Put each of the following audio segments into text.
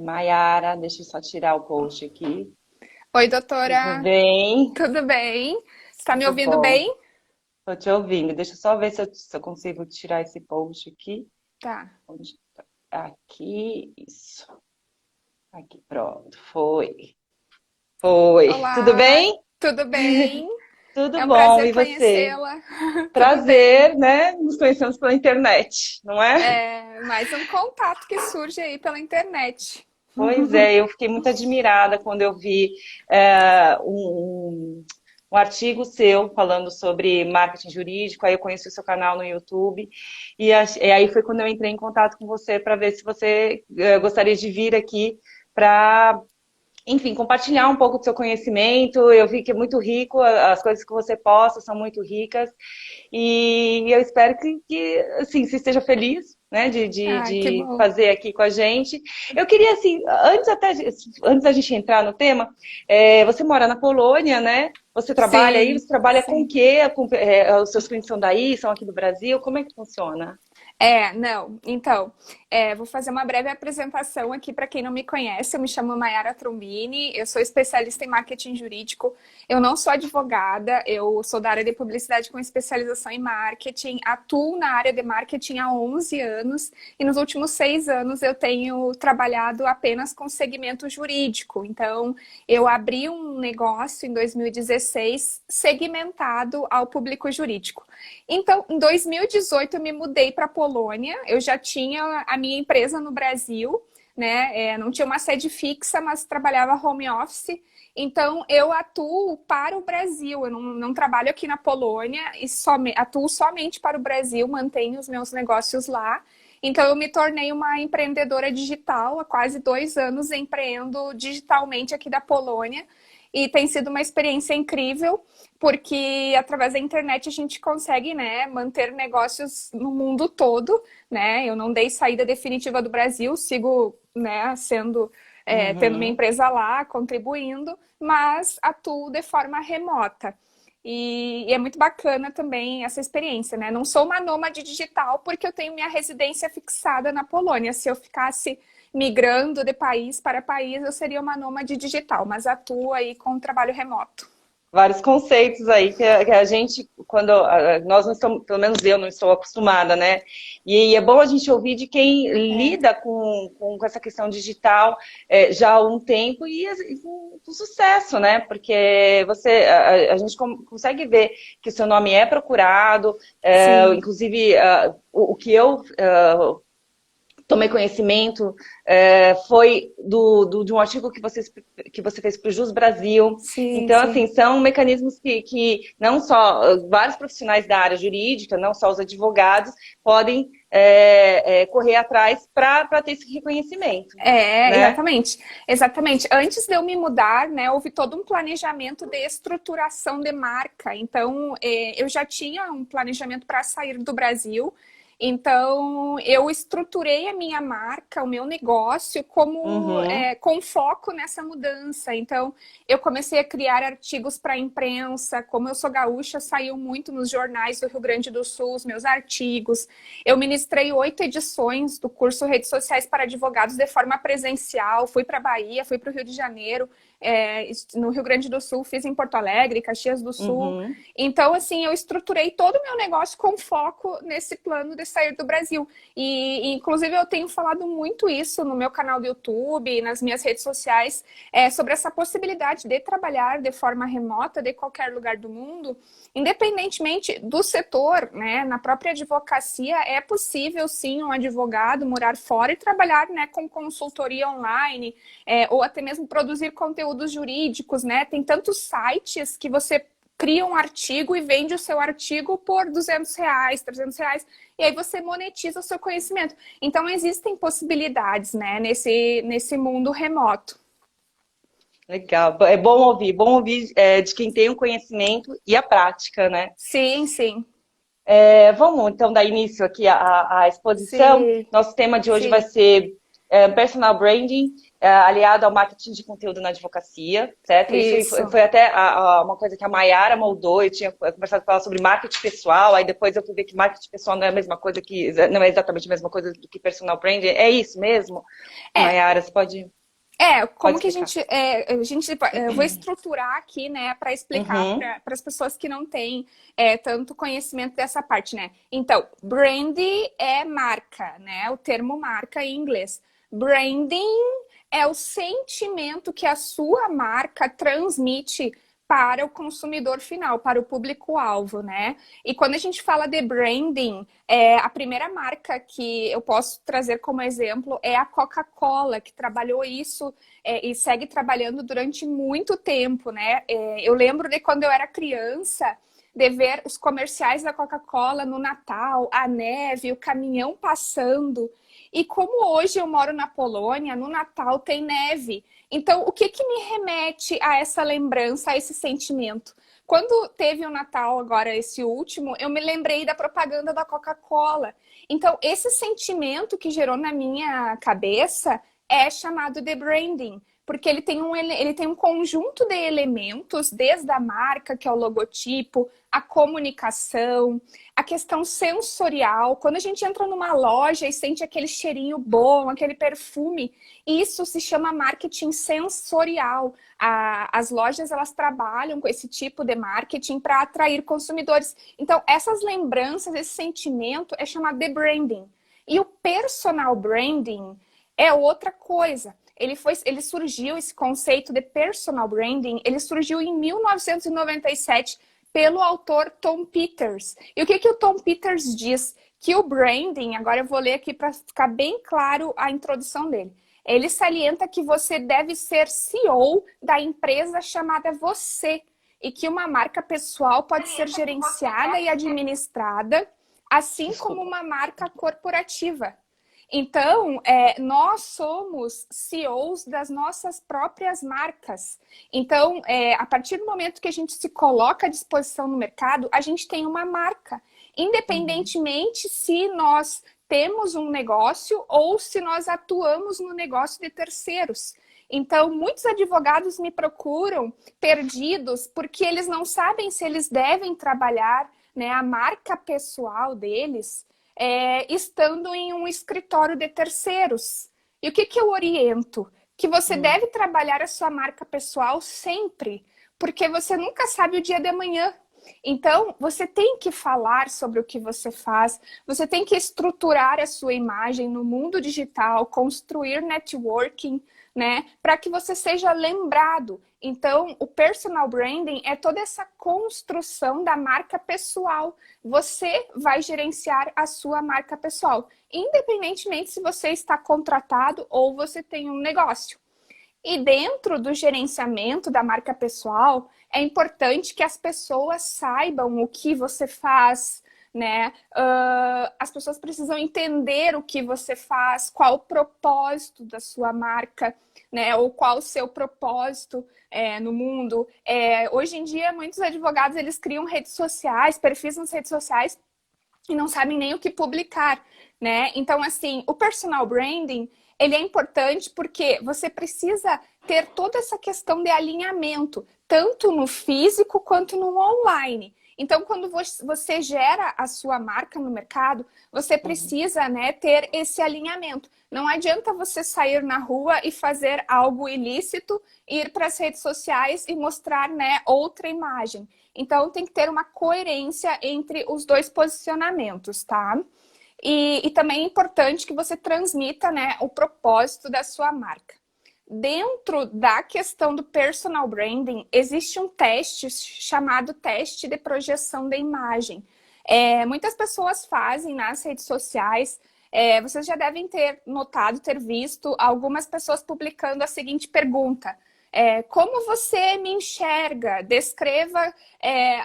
Mayara, deixa eu só tirar o post aqui. Oi, Tudo doutora. bem? Tudo bem? Está me Tudo ouvindo bom? bem? Tô te ouvindo. Deixa eu só ver se eu consigo tirar esse post aqui. Tá. Onde tá? Aqui, isso. Aqui, pronto. Foi. Foi. Tudo Olá, bem? tudo bem? Tudo É um bom. prazer E você? conhecê-la. Tudo bem. Prazer, né? Nos conhecemos pela internet, não é? É mais um contato que surge aí pela internet. Pois é, eu fiquei muito admirada quando eu vi um artigo seu falando sobre marketing jurídico, aí eu conheci o seu canal no YouTube, e aí foi quando eu entrei em contato com você para ver se você gostaria de vir aqui para, enfim, compartilhar um pouco do seu conhecimento. Eu vi que é muito rico, as coisas que você posta são muito ricas, e eu espero que assim, você esteja feliz, né, Ai, que de bom. fazer aqui com a gente. Eu queria, assim, antes da gente entrar no tema, você mora na Polônia, né? Você trabalha aí? Sim, Você trabalha com o sim. quê? Os seus clientes são daí, são aqui do Brasil? Como é que funciona? Não. Então, vou fazer uma breve apresentação aqui para quem não me conhece. Eu me chamo Mayara Trombini, eu sou especialista em marketing jurídico. Eu não sou advogada, eu sou da área de publicidade com especialização em marketing. Atuo na área de marketing há 11 anos e nos últimos 6 anos eu tenho trabalhado apenas com segmento jurídico. Então, eu abri um negócio em 2016 segmentado ao público jurídico. Então, em 2018, eu me mudei para a Polônia. Eu já tinha a minha empresa no Brasil, né? Não tinha uma sede fixa, mas trabalhava home office. Então, eu atuo para o Brasil. Eu não trabalho aqui na Polônia e atuo somente para o Brasil, mantenho os meus negócios lá. Então, eu me tornei uma empreendedora digital. Há quase 2 anos empreendo digitalmente aqui da Polônia. E tem sido uma experiência incrível, porque através da internet a gente consegue, né, manter negócios no mundo todo, né? Eu não dei saída definitiva do Brasil, sigo, né, tendo minha Uhum. empresa lá, contribuindo, mas atuo de forma remota. E é muito bacana também essa experiência, né? Não sou uma nômade digital porque eu tenho minha residência fixada na Polônia. Se eu ficasse migrando de país para país, eu seria uma nômade digital, mas atuo aí com trabalho remoto. Vários conceitos aí que a gente, quando nós não estamos, pelo menos eu não estou acostumada, né? E é bom a gente ouvir de quem É, lida com essa questão digital já há um tempo e com sucesso, né? Porque a gente consegue ver que o seu nome é procurado, sim, inclusive o que eu tomei conhecimento foi de um artigo que você fez para o Jus Brasil. sim, Então, sim. assim, são mecanismos que não só vários profissionais da área jurídica, não só os advogados, podem correr atrás para ter esse reconhecimento, né? Exatamente. Exatamente. Antes de eu me mudar, né, houve todo um planejamento de estruturação de marca. Então, eu já tinha um planejamento para sair do Brasil. Então, eu estruturei a minha marca, o meu negócio, Uhum, com foco nessa mudança. Então, eu comecei a criar artigos para a imprensa. Como eu sou gaúcha, saiu muito nos jornais do Rio Grande do Sul os meus artigos. Eu ministrei 8 edições do curso Redes Sociais para Advogados de forma presencial. Fui para a Bahia, fui para o Rio de Janeiro, no Rio Grande do Sul, fiz em Porto Alegre, Caxias do Sul. uhum. Então, assim, eu estruturei todo o meu negócio com foco nesse plano de sair do Brasil. Inclusive, eu tenho falado muito isso no meu canal do YouTube, nas minhas redes sociais, sobre essa possibilidade de trabalhar de forma remota de qualquer lugar do mundo. Independentemente do setor, né, na própria advocacia, é possível sim um advogado morar fora e trabalhar, né, com consultoria online, ou até mesmo produzir conteúdos jurídicos, né? Tem tantos sites que você cria um artigo e vende o seu artigo por R$ 200, R$ 300, e aí você monetiza o seu conhecimento. Então, existem possibilidades, né, nesse mundo remoto. Legal. É bom ouvir de quem tem o conhecimento e a prática, né? Sim, sim, Vamos então dar início aqui à exposição. sim, Nosso tema de hoje vai sim. ser personal branding. aliado ao marketing de conteúdo na advocacia, certo? Isso Isso. foi até uma coisa que a Mayara moldou. Eu tinha conversado com ela sobre marketing pessoal, aí depois eu fui ver que marketing pessoal não é a mesma coisa não é exatamente a mesma coisa do que personal branding. É isso mesmo? É, Mayara, você pode como que explicar? eu vou estruturar aqui, né, para explicar Uhum, para as pessoas que não têm tanto conhecimento dessa parte, né? Então, branding é marca, né? O termo marca em inglês. Branding é o sentimento que a sua marca transmite para o consumidor final, para o público-alvo, né? E quando a gente fala de branding, a primeira marca que eu posso trazer como exemplo é a Coca-Cola, que trabalhou isso e segue trabalhando durante muito tempo, né? Eu lembro de quando eu era criança, de ver os comerciais da Coca-Cola no Natal, a neve, o caminhão passando. E como hoje eu moro na Polônia, no Natal tem neve. Então, o que me remete a essa lembrança, a esse sentimento? Quando teve o Natal agora, esse último, eu me lembrei da propaganda da Coca-Cola. Então, esse sentimento que gerou na minha cabeça é chamado de branding, porque ele tem um conjunto de elementos, desde a marca, que é o logotipo, a comunicação, a questão sensorial. Quando a gente entra numa loja e sente aquele cheirinho bom, aquele perfume, isso se chama marketing sensorial. As lojas, elas trabalham com esse tipo de marketing para atrair consumidores. Então, essas lembranças, esse sentimento é chamado de branding. E o personal branding é outra coisa. Ele surgiu, esse conceito de personal branding, ele surgiu em 1997 pelo autor Tom Peters. E o que o Tom Peters diz? Que o branding, agora eu vou ler aqui para ficar bem claro a introdução dele. Ele salienta que você deve ser CEO da empresa chamada você, e que uma marca pessoal pode ser gerenciada e administrada, assim como desculpa. uma marca corporativa. Então, nós somos CEOs das nossas próprias marcas. Então, a partir do momento que a gente se coloca à disposição no mercado, a gente tem uma marca. Uhum. Independentemente se nós temos um negócio ou se nós atuamos no negócio de terceiros. Então, muitos advogados me procuram perdidos porque eles não sabem se eles devem trabalhar, né, a marca pessoal deles estando em um escritório de terceiros. E o que eu oriento? Que você Uhum. deve trabalhar a sua marca pessoal sempre, porque você nunca sabe o dia de amanhã. Então, você tem que falar sobre o que você faz, você tem que estruturar a sua imagem no mundo digital, construir networking, né, para que você seja lembrado. Então, o personal branding é toda essa construção da marca pessoal. Você vai gerenciar a sua marca pessoal, independentemente se você está contratado ou você tem um negócio. E dentro do gerenciamento da marca pessoal, é importante que as pessoas saibam o que você faz, né? As pessoas precisam entender o que você faz, qual o propósito da sua marca, né? Ou qual o seu propósito no mundo. Hoje em dia, muitos advogados eles criam redes sociais, perfis nas redes sociais e não sabem nem o que publicar, né? Então, assim, o personal branding, ele é importante porque você precisa ter toda essa questão de alinhamento, tanto no físico quanto no online. Então, quando você gera a sua marca no mercado, você Uhum. precisa, né, ter esse alinhamento. Não adianta você sair na rua e fazer algo ilícito, ir para as redes sociais e mostrar, né, outra imagem. Então, tem que ter uma coerência entre os dois posicionamentos, tá? E também é importante que você transmita, né, o propósito da sua marca. Dentro da questão do personal branding, existe um teste chamado teste de projeção da imagem. Muitas pessoas fazem nas redes sociais. Vocês já devem ter notado, ter visto algumas pessoas publicando a seguinte pergunta: como você me enxerga? Descreva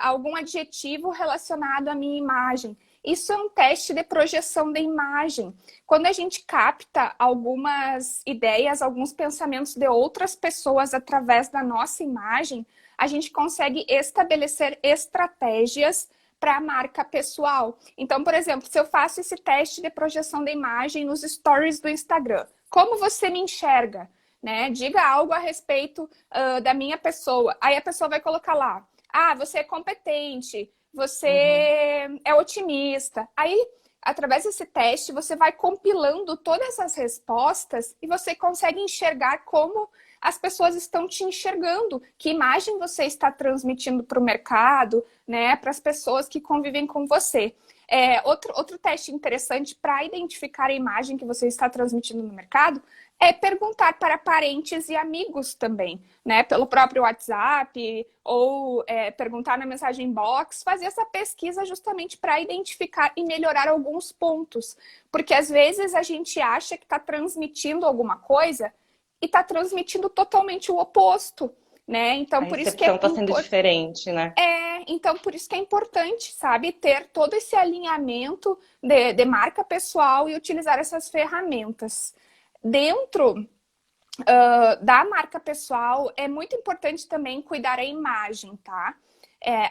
algum adjetivo relacionado à minha imagem. Isso é um teste de projeção da imagem. Quando a gente capta algumas ideias, alguns pensamentos de outras pessoas através da nossa imagem, a gente consegue estabelecer estratégias para a marca pessoal. Então, por exemplo, se eu faço esse teste de projeção da imagem nos stories do Instagram, como você me enxerga? né? Diga algo a respeito da minha pessoa. Aí a pessoa vai colocar lá, você é competente, você é otimista. Aí, através desse teste, você vai compilando todas essas respostas e você consegue enxergar como as pessoas estão te enxergando, que imagem você está transmitindo para o mercado, né, para as pessoas que convivem com você. Outro teste interessante para identificar a imagem que você está transmitindo no mercado é perguntar para parentes e amigos também, né? Pelo próprio WhatsApp ou perguntar na mensagem box, fazer essa pesquisa justamente para identificar e melhorar alguns pontos. Porque às vezes a gente acha que está transmitindo alguma coisa e está transmitindo totalmente o oposto, né? Então, A por isso que é recepção está sendo diferente, né? então, por isso que é importante, sabe, ter todo esse alinhamento de marca pessoal e utilizar essas ferramentas. Dentro da marca pessoal, é muito importante também cuidar a imagem, tá?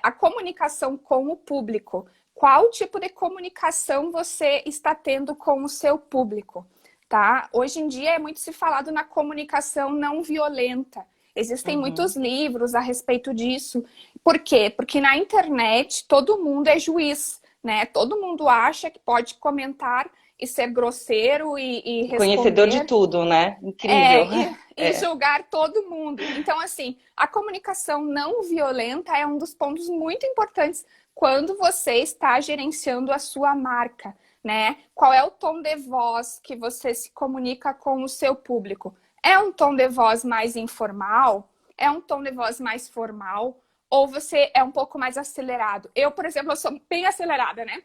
A comunicação com o público. Qual tipo de comunicação você está tendo com o seu público, tá? Hoje em dia é muito se falado na comunicação não violenta. Existem muitos livros a respeito disso. Por quê? Porque na internet todo mundo é juiz, né? Todo mundo acha que pode comentar e ser grosseiro e Conhecedor de responder tudo, né? Incrível. e julgar todo mundo. Então, assim, a comunicação não violenta é um dos pontos muito importantes quando você está gerenciando a sua marca, né? Qual é o tom de voz que você se comunica com o seu público? É um tom de voz mais informal? É um tom de voz mais formal? Ou você é um pouco mais acelerado? Eu, por exemplo, eu sou bem acelerada, né?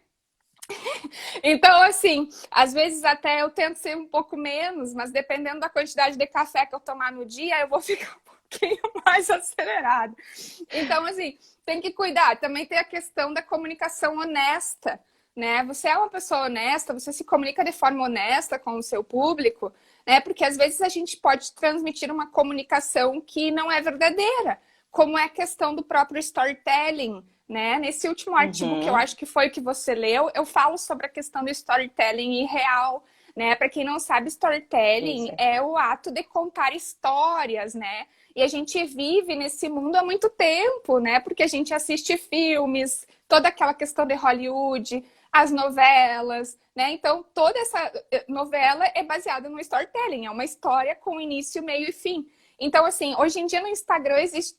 Então, assim, às vezes até eu tento ser um pouco menos, mas dependendo da quantidade de café que eu tomar no dia, eu vou ficar um pouquinho mais acelerada. Então, assim, tem que cuidar. Também tem a questão da comunicação honesta, né? Você é uma pessoa honesta, você se comunica de forma honesta com o seu público, né? Porque às vezes a gente pode transmitir uma comunicação que não é verdadeira, como é a questão do próprio storytelling, né? Nesse último artigo que eu acho que foi o que você leu, eu falo sobre a questão do storytelling irreal, né? Para quem não sabe, storytelling é o ato de contar histórias, né? E a gente vive nesse mundo há muito tempo, né? Porque a gente assiste filmes, toda aquela questão de Hollywood, as novelas, né? Então, toda essa novela é baseada no storytelling, é uma história com início, meio e fim. Então, assim, hoje em dia no Instagram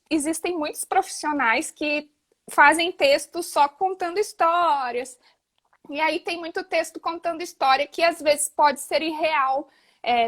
existem muitos profissionais que fazem textos só contando histórias. E aí tem muito texto contando história que às vezes pode ser irreal,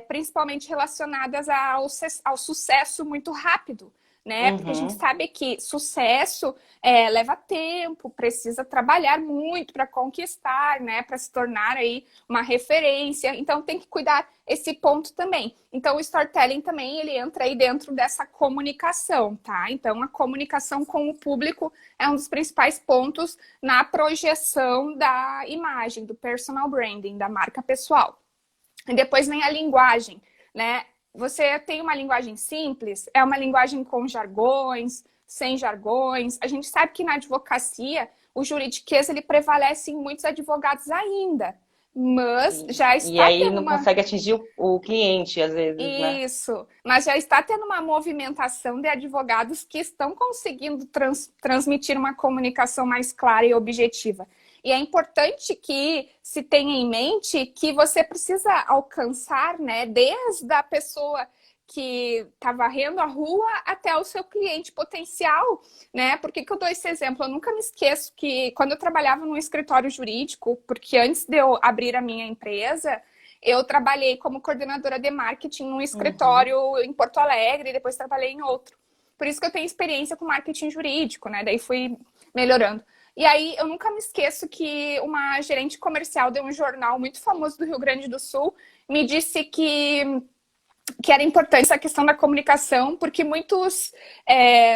principalmente relacionadas ao sucesso muito rápido, né? Porque a gente sabe que sucesso leva tempo, precisa trabalhar muito para conquistar, né? Para se tornar aí uma referência. Então tem que cuidar esse ponto também. Então o storytelling também ele entra aí dentro dessa comunicação, tá? Então a comunicação com o público é um dos principais pontos na projeção da imagem, do personal branding, da marca pessoal. E depois vem a linguagem, né? Você tem uma linguagem simples, é uma linguagem com jargões, sem jargões. A gente sabe que na advocacia, o juridiquês, ele prevalece em muitos advogados ainda, mas já E está aí tendo não uma... consegue atingir o cliente, às vezes, né? Isso, mas já está tendo uma movimentação de advogados que estão conseguindo transmitir uma comunicação mais clara e objetiva. E é importante que se tenha em mente que você precisa alcançar, né, desde a pessoa que está varrendo a rua até o seu cliente potencial, né? Por que eu dou esse exemplo? Eu nunca me esqueço que quando eu trabalhava num escritório jurídico, porque antes de eu abrir a minha empresa, eu trabalhei como coordenadora de marketing num escritório em Porto Alegre e depois trabalhei em outro. Por isso que eu tenho experiência com marketing jurídico, né? Daí fui melhorando. E aí eu nunca me esqueço que uma gerente comercial de um jornal muito famoso do Rio Grande do Sul me disse que era importante essa questão da comunicação, porque muitos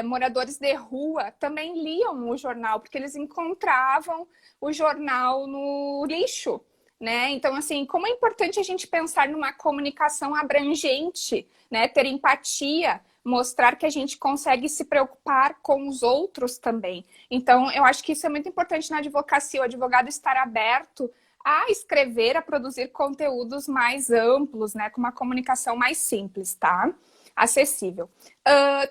moradores de rua também liam o jornal, porque eles encontravam o jornal no lixo, né? Então, assim, como é importante a gente pensar numa comunicação abrangente, né? Ter empatia, mostrar que a gente consegue se preocupar com os outros também. Então, eu acho que isso é muito importante na advocacia, o advogado estar aberto a escrever, a produzir conteúdos mais amplos, né? Com uma comunicação mais simples, tá? acessível.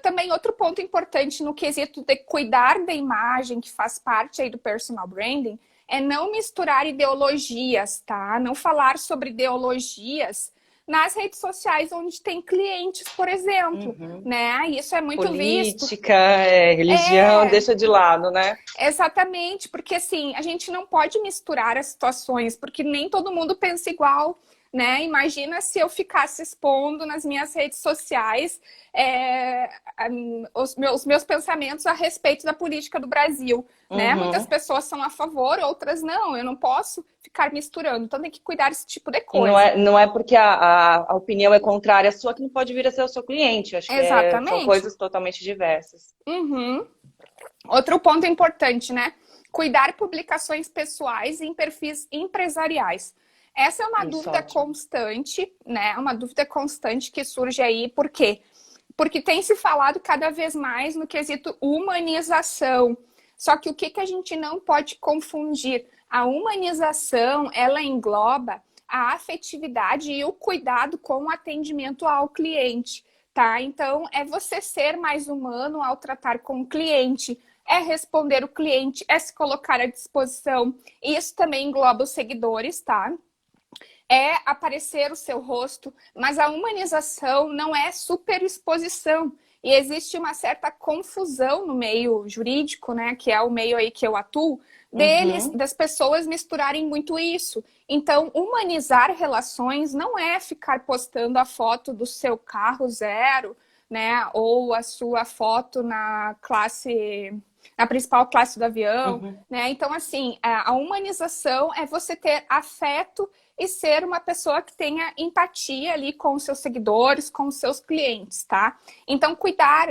Também outro ponto importante no quesito de cuidar da imagem, que faz parte aí do personal branding, é não misturar ideologias, tá? Não falar sobre ideologias nas redes sociais onde tem clientes, por exemplo, né? Isso é muito visto. Política, religião, É, deixa de lado, né? exatamente, porque assim, a gente não pode misturar as situações, porque nem todo mundo pensa igual, né? Imagina se eu ficasse expondo nas minhas redes sociais os meus pensamentos a respeito da política do Brasil, né? Muitas Uhum. pessoas são a favor, outras não. Eu não posso ficar misturando, então tem que cuidar desse tipo de E coisa. não é porque a opinião é contrária à sua que não pode vir a ser o seu cliente. Acho que são Exatamente. coisas totalmente diversas. Uhum. Outro ponto importante, né? Cuidar publicações pessoais em perfis empresariais. Essa é uma Isso, dúvida ótimo. constante, né? Uma dúvida constante que surge aí. Por quê? Porque tem se falado cada vez mais no quesito humanização. Só que o que a gente não pode confundir? A humanização, ela engloba a afetividade e o cuidado com o atendimento ao cliente, tá? Então, é você ser mais humano ao tratar com o cliente, é responder o cliente, é se colocar à disposição. Isso também engloba os seguidores, tá? É aparecer o seu rosto, mas a humanização não é superexposição. E existe uma certa confusão no meio jurídico, né, que é o meio aí que eu atuo, Uhum. das pessoas misturarem muito isso. Então, humanizar relações não é ficar postando a foto do seu carro zero, né, ou a sua foto na principal classe do avião, Uhum. né? Então, assim, a humanização é você ter afeto e ser uma pessoa que tenha empatia ali com os seus seguidores, com os seus clientes, tá? Então, cuidar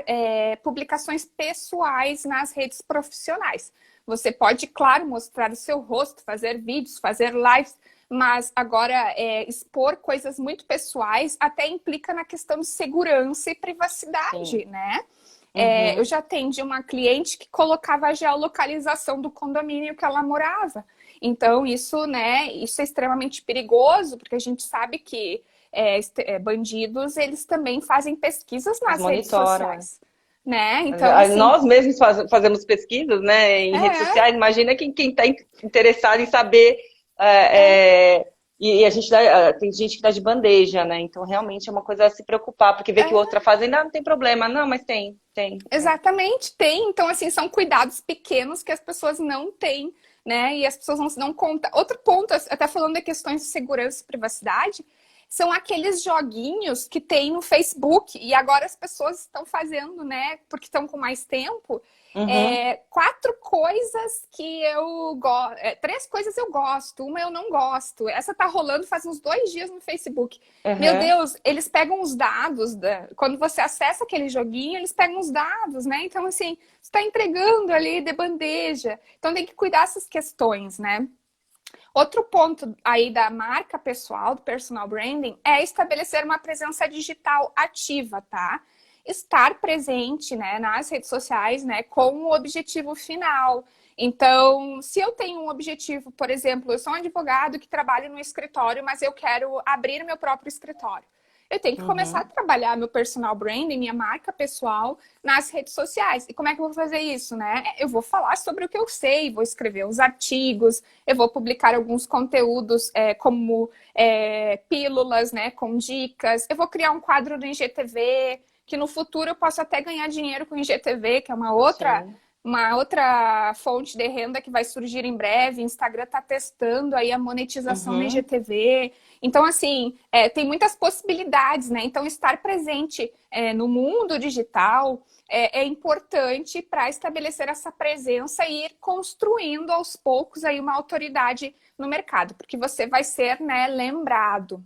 publicações pessoais nas redes profissionais. Você pode, claro, mostrar o seu rosto, fazer vídeos, fazer lives, mas agora expor coisas muito pessoais até implica na questão de segurança e privacidade, Sim. né? Eu Uhum. já atendi uma cliente que colocava a geolocalização do condomínio que ela morava. Então, isso, né, isso é extremamente perigoso, porque a gente sabe que bandidos, eles também fazem pesquisas Eles nas redes monitoram, é. sociais, né? Então, assim, Nós mesmos fazemos pesquisas, né, em redes é, sociais. Imagina quem está interessado em saber. é, E a gente dá, tem gente que dá de bandeja, né? Então, realmente é uma coisa a se preocupar, porque vê que o é, outro está fazendo, não tem problema. Não, mas tem, tem. exatamente, tem. Então, assim, são cuidados pequenos que as pessoas não têm, né? E as pessoas não se dão conta. Outro ponto, até falando de questões de segurança e privacidade, são aqueles joguinhos que tem no Facebook e agora as pessoas estão fazendo, né? Porque estão com mais tempo. Uhum, 4 coisas que eu gosto. 3 coisas eu gosto, uma eu não gosto. Essa tá rolando faz uns 2 dias no Facebook. Meu uhum. Deus, eles pegam os dados. Quando você acessa aquele joguinho, eles pegam os dados, né? Então, assim, você está entregando ali de bandeja. Então, tem que cuidar dessas questões, né? Outro ponto aí da marca pessoal, do personal branding, é estabelecer uma presença digital ativa, tá? Estar presente, né, nas redes sociais, né, com o objetivo final. Então, se eu tenho um objetivo, por exemplo, eu sou um advogado que trabalha no escritório, mas eu quero abrir meu próprio escritório. Eu tenho que começar a Uhum. trabalhar meu personal branding, minha marca pessoal nas redes sociais. E como é que eu vou fazer isso, né? Eu vou falar sobre o que eu sei, vou escrever uns artigos, eu vou publicar alguns conteúdos como pílulas, né, com dicas. Eu vou criar um quadro no IGTV, que no futuro eu posso até ganhar dinheiro com o IGTV, que é Sim. uma outra fonte de renda que vai surgir em breve. O Instagram está testando aí a monetização no Uhum. IGTV. Então, assim, tem muitas possibilidades, né? Então, estar presente no mundo digital é importante para estabelecer essa presença e ir construindo aos poucos aí uma autoridade no mercado, porque você vai ser, né, lembrado.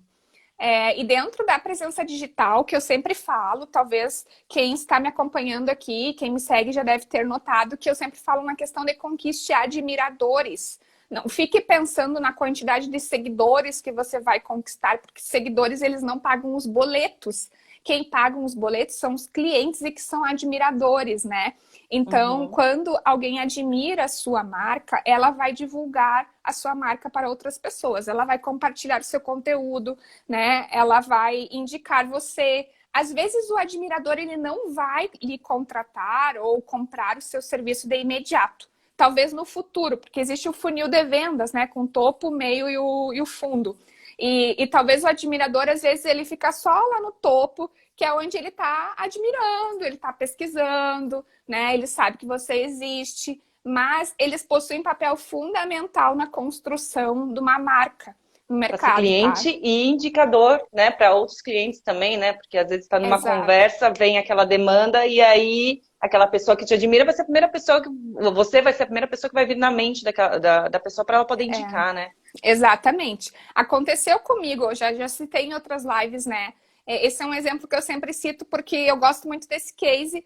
E dentro da presença digital, que eu sempre falo, talvez quem está me acompanhando aqui, quem me segue já deve ter notado que eu sempre falo na questão de conquistar admiradores. Não fique pensando na quantidade de seguidores que você vai conquistar, porque seguidores eles não pagam os boletos. Quem paga os boletos são os clientes e que são admiradores, né? Então, Uhum. quando alguém admira a sua marca, ela vai divulgar a sua marca para outras pessoas. Ela vai compartilhar o seu conteúdo, né? Ela vai indicar você às vezes o admirador ele não vai lhe contratar ou comprar o seu serviço de imediato. Talvez no futuro, porque existe o funil de vendas, né? Com o topo, o meio e o fundo. E talvez o admirador, às vezes, ele fica só lá no topo, que é onde ele está admirando, ele está pesquisando, né? Ele sabe que você existe, mas eles possuem papel fundamental na construção de uma marca no Para ser mercado, tá? cliente e indicador, né, para outros clientes também, né? Porque às vezes está numa Exato. conversa, vem aquela demanda e aí aquela pessoa que te admira vai ser a primeira pessoa que você vai ser a primeira pessoa que vai vir na mente da pessoa para ela poder indicar, né? Exatamente. Aconteceu comigo, eu já citei em outras lives, né? Esse é um exemplo que eu sempre cito porque eu gosto muito desse case.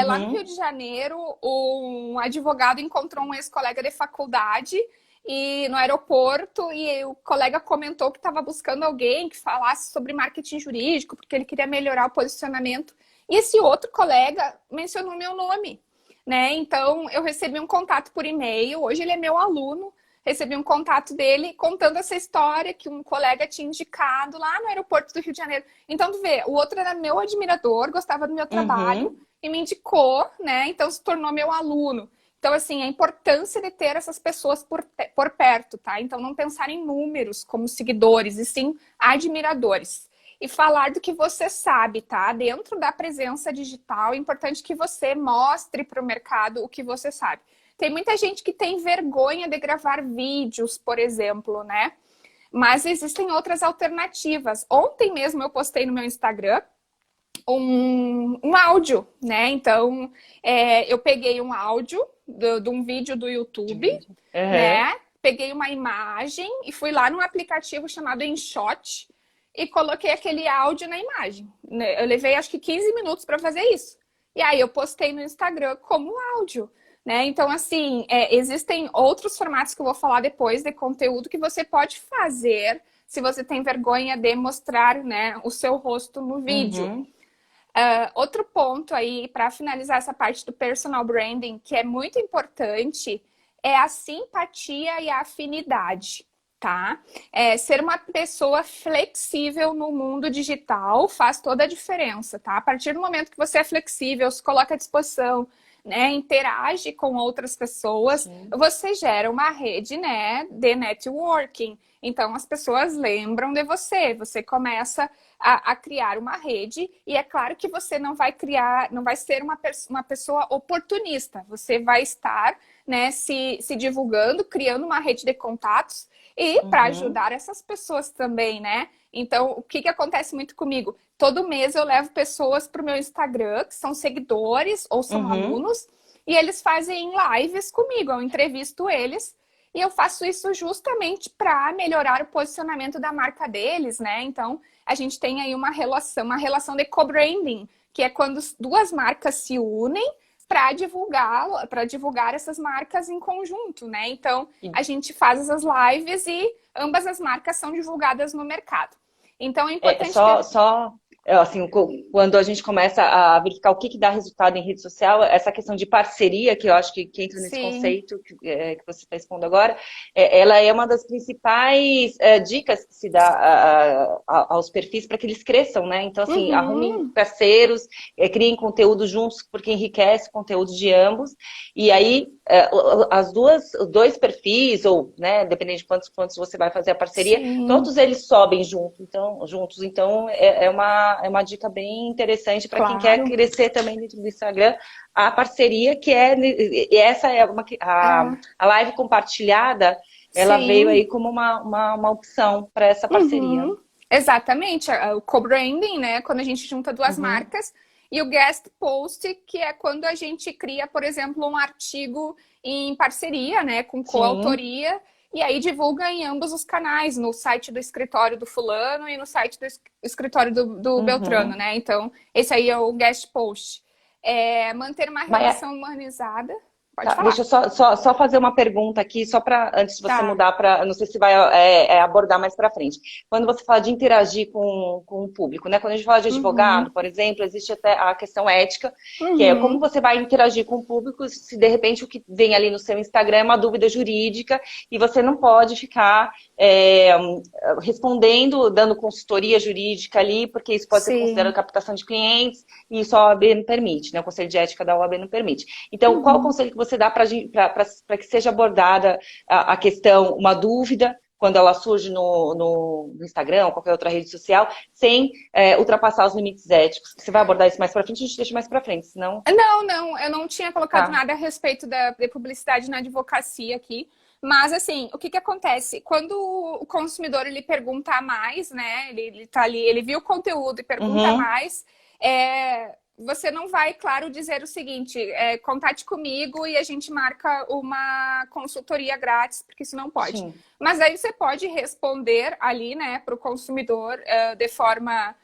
Lá no Rio Uhum, de Janeiro, um advogado encontrou um ex-colega de faculdade e no aeroporto e o colega comentou que estava buscando alguém que falasse sobre marketing jurídico porque ele queria melhorar o posicionamento. E esse outro colega mencionou meu nome, né? Então eu recebi um contato por e-mail. Hoje ele é meu aluno. Recebi um contato dele contando essa história que um colega tinha indicado lá no aeroporto do Rio de Janeiro. Então, tu vê, o outro era meu admirador, gostava do meu trabalho uhum. e me indicou, né? Então, se tornou meu aluno. Então, assim, a importância de ter essas pessoas por perto, tá? Então, não pensar em números como seguidores, e sim admiradores. E falar do que você sabe, tá? Dentro da presença digital, é importante que você mostre para o mercado o que você sabe. Tem muita gente que tem vergonha de gravar vídeos, por exemplo, né? Mas existem outras alternativas. Ontem mesmo eu postei no meu Instagram um áudio, né? Então, eu peguei um áudio de um vídeo do De YouTube, vídeo. Uhum. né? Peguei uma imagem e fui lá num aplicativo chamado InShot e coloquei aquele áudio na imagem. Eu levei acho que 15 minutos para fazer isso. E aí eu postei no Instagram como áudio. Né? Então, assim, existem outros formatos que eu vou falar depois de conteúdo que você pode fazer se você tem vergonha de mostrar, né, o seu rosto no vídeo. Uhum. Outro ponto aí, para finalizar essa parte do personal branding, que é muito importante, é a simpatia e a afinidade, tá? Ser uma pessoa flexível no mundo digital faz toda a diferença, tá? A partir do momento que você é flexível, se coloca à disposição, né, interage com outras pessoas, Sim. você gera uma rede, né, de networking. Então as pessoas lembram de você, você começa a criar uma rede, e é claro que você não vai criar, não vai ser uma pessoa oportunista, você vai estar, né, se divulgando, criando uma rede de contatos e para Uhum. ajudar essas pessoas também, né? Então, o que acontece muito comigo? Todo mês eu levo pessoas para o meu Instagram, que são seguidores ou são Uhum. alunos, e eles fazem lives comigo, eu entrevisto eles, e eu faço isso justamente para melhorar o posicionamento da marca deles, né? Então, a gente tem aí uma relação de co-branding, que é quando duas marcas se unem para divulgar essas marcas em conjunto, né? Então, E a gente faz essas lives e ambas as marcas são divulgadas no mercado. Então, é É importante só, ter. só assim, quando a gente começa a verificar o que que dá resultado em rede social, essa questão de parceria, que eu acho que entra nesse Sim, conceito que você está expondo agora, ela é uma das principais dicas que se dá aos perfis para que eles cresçam, né? Então, assim, arrumem uhum, parceiros, criem conteúdo juntos, porque enriquece o conteúdo de ambos, e aí os dois perfis, ou, né, dependendo de quantos você vai fazer a parceria, sim, todos eles sobem juntos. Então é uma dica bem interessante para quem quer claro. crescer também dentro do Instagram. A parceria, e essa é É, a live compartilhada, ela veio aí sim, como uma opção para essa parceria. uhum, exatamente. O co-branding, né? Quando a gente junta duas Uhum, marcas, e o guest post, que é quando a gente cria, por exemplo, um artigo em parceria, né, com sim. coautoria, e aí divulga em ambos os canais, no site do escritório do fulano e no site do escritório do Beltrano, Uhum. né? Então, esse aí é o guest post. Manter uma Maia- relação humanizada. Pode Tá, deixa falar. eu só fazer uma pergunta aqui, só para antes de você Tá. mudar para, não sei se vai abordar mais para frente. Quando você fala de interagir com o público, né? Quando a gente fala de advogado, Uhum. por exemplo, existe até a questão ética, que é como Uhum. você vai interagir com o público se de repente o que vem ali no seu Instagram é uma dúvida jurídica e você não pode ficar respondendo, dando consultoria jurídica ali, porque isso pode ser considerado Sim. captação de clientes e isso a OAB não permite, né? O Conselho de Ética da OAB não permite. Então, qual o Uhum. conselho que você dá para que seja abordada a questão, uma dúvida, quando ela surge no Instagram ou qualquer outra rede social, sem ultrapassar os limites éticos? Você vai abordar isso mais para frente? A gente deixa mais para frente, senão... Não, não, eu não tinha colocado Tá. nada a respeito de publicidade na advocacia aqui. Mas, assim, o que que acontece? Quando o consumidor ele pergunta mais, né? Ele tá ali, ele viu o conteúdo e pergunta Uhum. mais, você não vai, claro, dizer o seguinte: contate comigo e a gente marca uma consultoria grátis, porque isso não pode. Sim. Mas aí você pode responder ali, né, para o consumidor de forma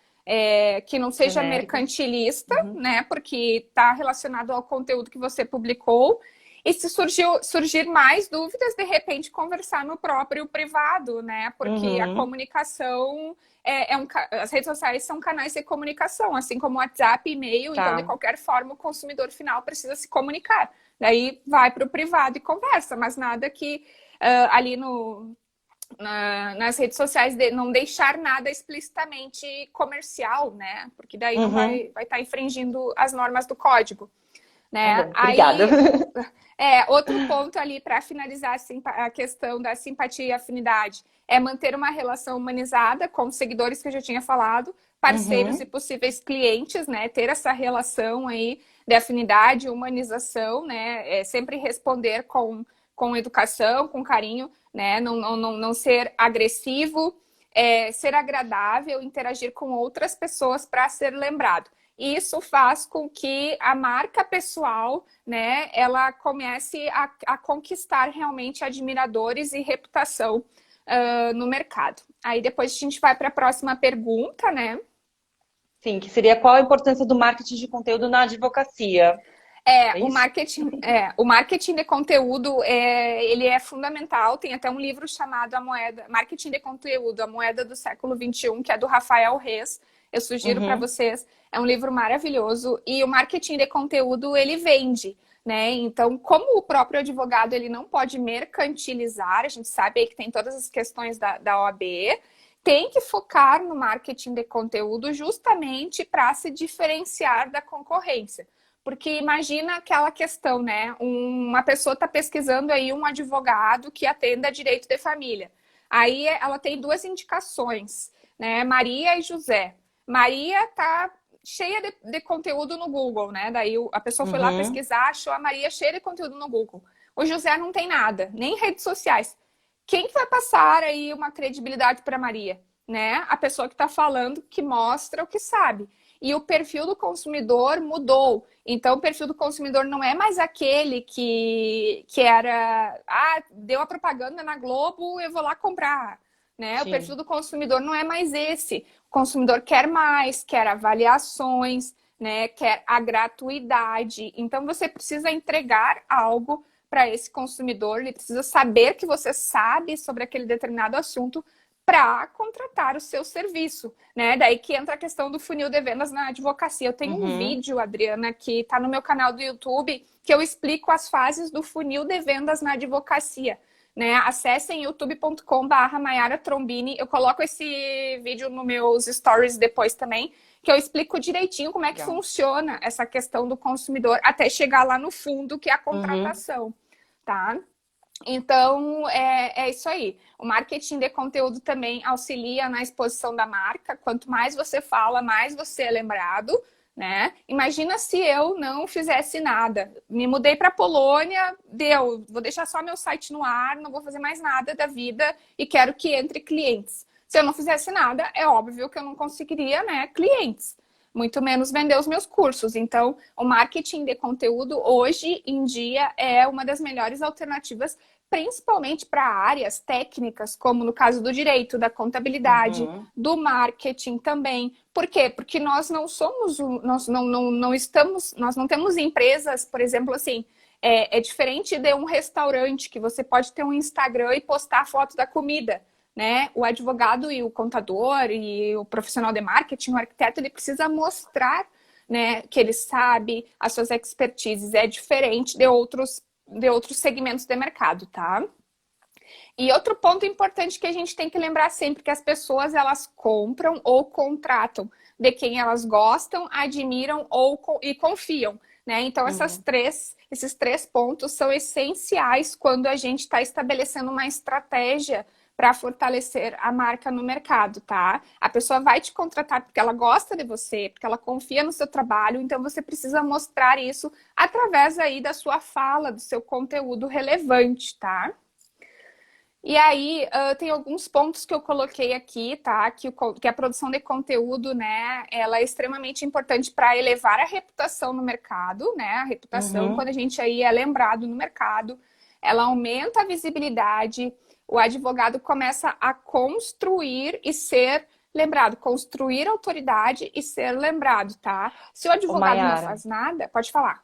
que não seja Genérica. mercantilista, Uhum. né? Porque está relacionado ao conteúdo que você publicou. E se surgir mais dúvidas, de repente conversar no próprio privado, né? Porque a Uhum. comunicação as redes sociais são canais de comunicação, assim como WhatsApp, e-mail. Então, de Tá. qualquer forma, o consumidor final precisa se comunicar. Daí vai para o privado e conversa, mas nada que ali nas redes sociais não deixar nada explicitamente comercial, né? Porque daí não Uhum. vai estar infringindo as normas do código, Tá né? bom, obrigada. Aí, outro ponto ali para finalizar a questão da simpatia e afinidade é manter uma relação humanizada com os seguidores que eu já tinha falado, parceiros e Uhum. possíveis clientes, né? Ter essa relação aí de afinidade, humanização, né? Sempre responder com educação, com carinho, né? Não ser agressivo, ser agradável, interagir com outras pessoas para ser lembrado. Isso faz com que a marca pessoal, né, ela comece a conquistar realmente admiradores e reputação no mercado. Aí depois a gente vai para a próxima pergunta, né? Sim, que seria qual a importância do marketing de conteúdo na advocacia? É isso? O marketing de conteúdo ele é fundamental. Tem até um livro chamado Marketing de Conteúdo, a Moeda do Século XXI, que é do Rafael Reis. Eu sugiro para Uhum. vocês. É um livro maravilhoso. E o marketing de conteúdo, ele vende, né? Então, como o próprio advogado ele não pode mercantilizar, a gente sabe aí que tem todas as questões da OAB, tem que focar no marketing de conteúdo justamente para se diferenciar da concorrência. Porque imagina aquela questão, né? Uma pessoa está pesquisando aí um advogado que atenda direito de família. Aí ela tem duas indicações, né? Maria e José. Maria tá cheia de conteúdo no Google, né? Daí a pessoa foi lá Uhum. pesquisar, achou a Maria cheia de conteúdo no Google. O José não tem nada, nem redes sociais. Quem que vai passar aí uma credibilidade para Maria, né? A pessoa que está falando, que mostra o que sabe. E o perfil do consumidor mudou. Então, o perfil do consumidor não é mais aquele que era, deu a propaganda na Globo, eu vou lá comprar. Né? O perfil Sim. do consumidor não é mais esse. O consumidor quer mais, quer avaliações, né? Quer a gratuidade. Então, você precisa entregar algo para esse consumidor, ele precisa saber que você sabe sobre aquele determinado assunto para contratar o seu serviço, né? Daí que entra a questão do funil de vendas na advocacia. Eu tenho um Uhum. vídeo, Adriana, que está no meu canal do YouTube, que eu explico as fases do funil de vendas na advocacia. Né? Acessem youtube.com/Maiara Trombini. Eu coloco esse vídeo nos meus stories depois também, que eu explico direitinho como é que Legal. funciona essa questão do consumidor até chegar lá no fundo, que é a Uhum. contratação, tá? Então, é isso aí. O marketing de conteúdo também auxilia na exposição da marca. Quanto mais você fala, mais você é lembrado, né? Imagina se eu não fizesse nada. Me mudei para a Polônia, vou deixar só meu site no ar, não vou fazer mais nada da vida e quero que entre clientes. Se eu não fizesse nada, é óbvio que eu não conseguiria, né, clientes. Muito menos vender os meus cursos. Então, o marketing de conteúdo, hoje em dia, é uma das melhores alternativas, principalmente para áreas técnicas, como no caso do direito, da contabilidade, Uhum. do marketing também. Por quê? Porque nós não somos, nós não estamos, nós não temos empresas, por exemplo, assim, É diferente de um restaurante que você pode ter um Instagram e postar foto da comida, né? O advogado e o contador e o profissional de marketing, o arquiteto, ele precisa mostrar, né, que ele sabe as suas expertises. É diferente de outros segmentos de mercado, tá? E outro ponto importante que a gente tem que lembrar sempre que as pessoas elas compram ou contratam de quem elas gostam, admiram e confiam, né? Então esses três pontos são essenciais quando a gente está estabelecendo uma estratégia para fortalecer a marca no mercado, tá? A pessoa vai te contratar porque ela gosta de você, porque ela confia no seu trabalho, então você precisa mostrar isso através aí da sua fala, do seu conteúdo relevante, tá? E aí, tem alguns pontos que eu coloquei aqui, tá? Que a produção de conteúdo, né, ela é extremamente importante para elevar a reputação no mercado, né? A reputação, quando a gente aí é lembrado no mercado, ela aumenta a visibilidade, o advogado começa a construir e ser lembrado, construir autoridade e ser lembrado, tá? Se o Ô, advogado não Mayara, faz nada, pode falar.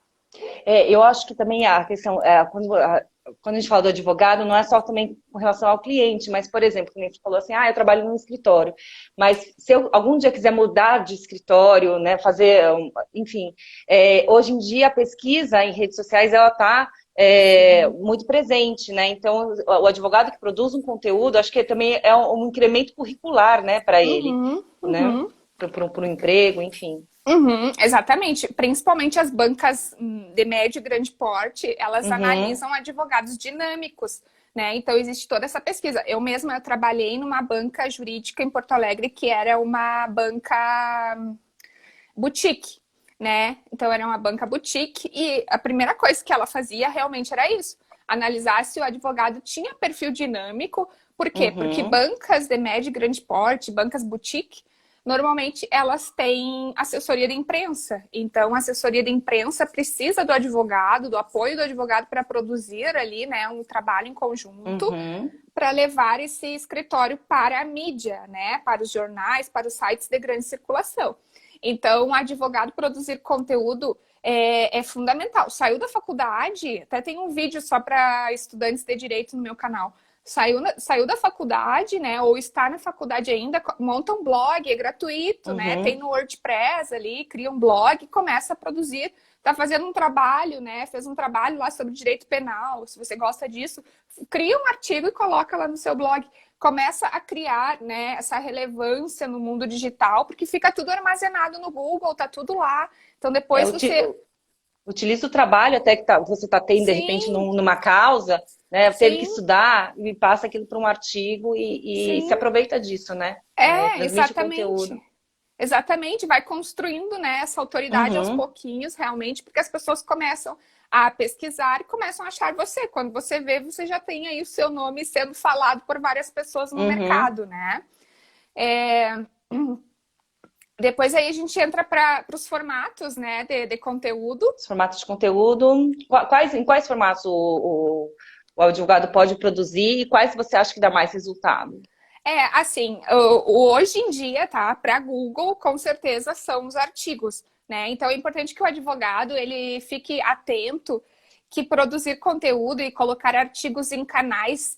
eu acho que também a questão, quando a gente fala do advogado, não é só também com relação ao cliente, mas, por exemplo, como a gente falou assim, eu trabalho num escritório, mas se eu algum dia quiser mudar de escritório, né, fazer, enfim, hoje em dia a pesquisa em redes sociais, ela está muito presente, né? Então, o advogado que produz um conteúdo, acho que também é um incremento curricular, né, para ele, né? Para o emprego, enfim. Exatamente. Principalmente as bancas de médio e grande porte, elas Uhum. analisam advogados dinâmicos, né? Então, existe toda essa pesquisa. Eu mesma eu trabalhei numa banca jurídica em Porto Alegre, que era uma banca boutique, né? Então, era uma banca boutique e a primeira coisa que ela fazia realmente era isso. Analisar se o advogado tinha perfil dinâmico. Por quê? Porque Uhum. bancas de médio e grande porte, bancas boutique, normalmente elas têm assessoria de imprensa. Então, a assessoria de imprensa precisa do advogado, do apoio do advogado para produzir ali, né, um trabalho em conjunto Uhum. para levar esse escritório para a mídia, né, para os jornais, para os sites de grande circulação. Então, o advogado produzir conteúdo é fundamental. Saiu da faculdade, até tem um vídeo só para estudantes de direito no meu canal. Saiu da faculdade, né? Ou está na faculdade ainda, monta um blog, é gratuito, né? Tem Uhum. no WordPress ali, cria um blog, começa a produzir, tá fazendo um trabalho, né? Fez um trabalho lá sobre direito penal, se você gosta disso, cria um artigo e coloca lá no seu blog. Começa a criar, né, essa relevância no mundo digital, porque fica tudo armazenado no Google, tá tudo lá. Então depois você. Utiliza o trabalho até que você está tendo, de repente, Sim, numa causa, né? Teve que sim, estudar e passa aquilo para um artigo e se sim. aproveita disso, né? Transmite o conteúdo. Exatamente. Exatamente, vai construindo, né, essa autoridade aos Uhum. pouquinhos, realmente, porque as pessoas começam a pesquisar e começam a achar você. Quando você vê, você já tem aí o seu nome sendo falado por várias pessoas no Uhum. mercado, né? É... Depois aí a gente entra para os formatos, né, de conteúdo. Os formatos de conteúdo. Em quais formatos o advogado pode produzir e quais você acha que dá mais resultado? Assim, hoje em dia, tá, para Google, com certeza são os artigos, né? Então é importante que o advogado ele fique atento que produzir conteúdo e colocar artigos em canais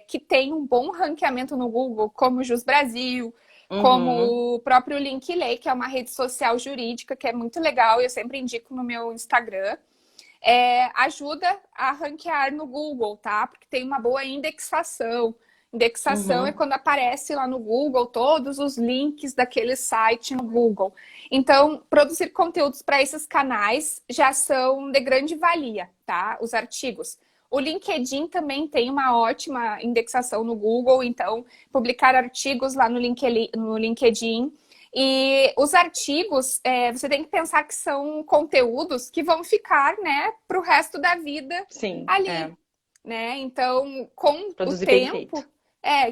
que tem um bom ranqueamento no Google, como o Jus Brasil, Uhum. como o próprio Linkley, que é uma rede social jurídica que é muito legal, eu sempre indico no meu Instagram. Ajuda a ranquear no Google, tá? Porque tem uma boa indexação. Indexação é Uhum. quando aparece lá no Google todos os links daquele site no Google. Então, produzir conteúdos para esses canais já são de grande valia, tá? Os artigos. O LinkedIn também tem uma ótima indexação no Google, então publicar artigos lá no LinkedIn. E os artigos, você tem que pensar que são conteúdos que vão ficar, né, para o resto da vida Sim, ali, né? Então, com o produzir bem feito. tempo,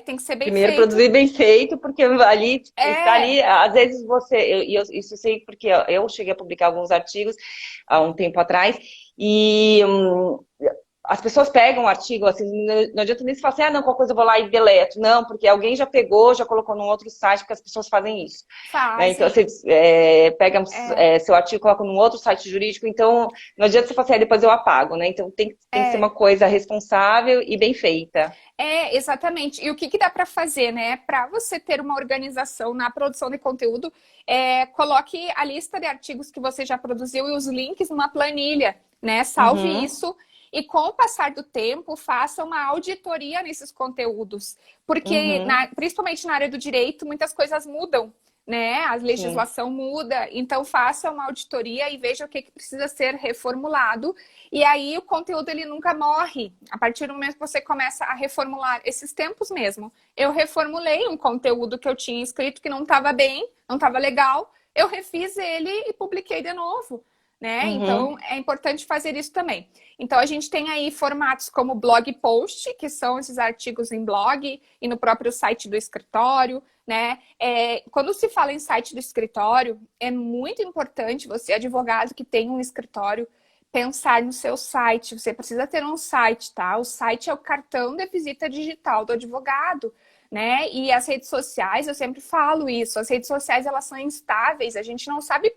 tem que ser bem Primeiro, feito. produzir bem feito, porque ali está É, ali, às vezes você, isso eu sei porque eu cheguei a publicar alguns artigos há um tempo atrás, e as pessoas pegam o artigo, assim, não adianta nem se falar assim, não, qualquer coisa eu vou lá e deleto. Não, porque alguém já pegou, já colocou num outro site, porque as pessoas fazem isso. Né? Então, você Fazem. pega É, seu artigo e coloca num outro site jurídico, então não adianta você falar assim, depois eu apago, né? Então tem que ser uma é. coisa responsável e bem feita. Exatamente. E o que que dá para fazer, né? Para você ter uma organização na produção de conteúdo, coloque a lista de artigos que você já produziu e os links numa planilha, né? Salve Uhum, isso e com o passar do tempo, faça uma auditoria nesses conteúdos. Porque, uhum, principalmente na área do direito, muitas coisas mudam, né? A sim. legislação muda. Então, faça uma auditoria e veja o que precisa ser reformulado e aí o conteúdo ele nunca morre. A partir do momento que você começa a reformular, esses tempos mesmo, eu reformulei um conteúdo que eu tinha escrito que não estava bem, não estava legal, eu refiz ele e publiquei de novo. Né? Então, Uhum, é importante fazer isso também. Então, a gente tem aí formatos como blog post, que são esses artigos em blog e no próprio site do escritório, né? Quando se fala em site do escritório, é muito importante você, advogado que tem um escritório, pensar no seu site. Você precisa ter um site, tá? O site é o cartão de visita digital do advogado, né? E as redes sociais, eu sempre falo isso, as redes sociais elas são instáveis, a gente não sabe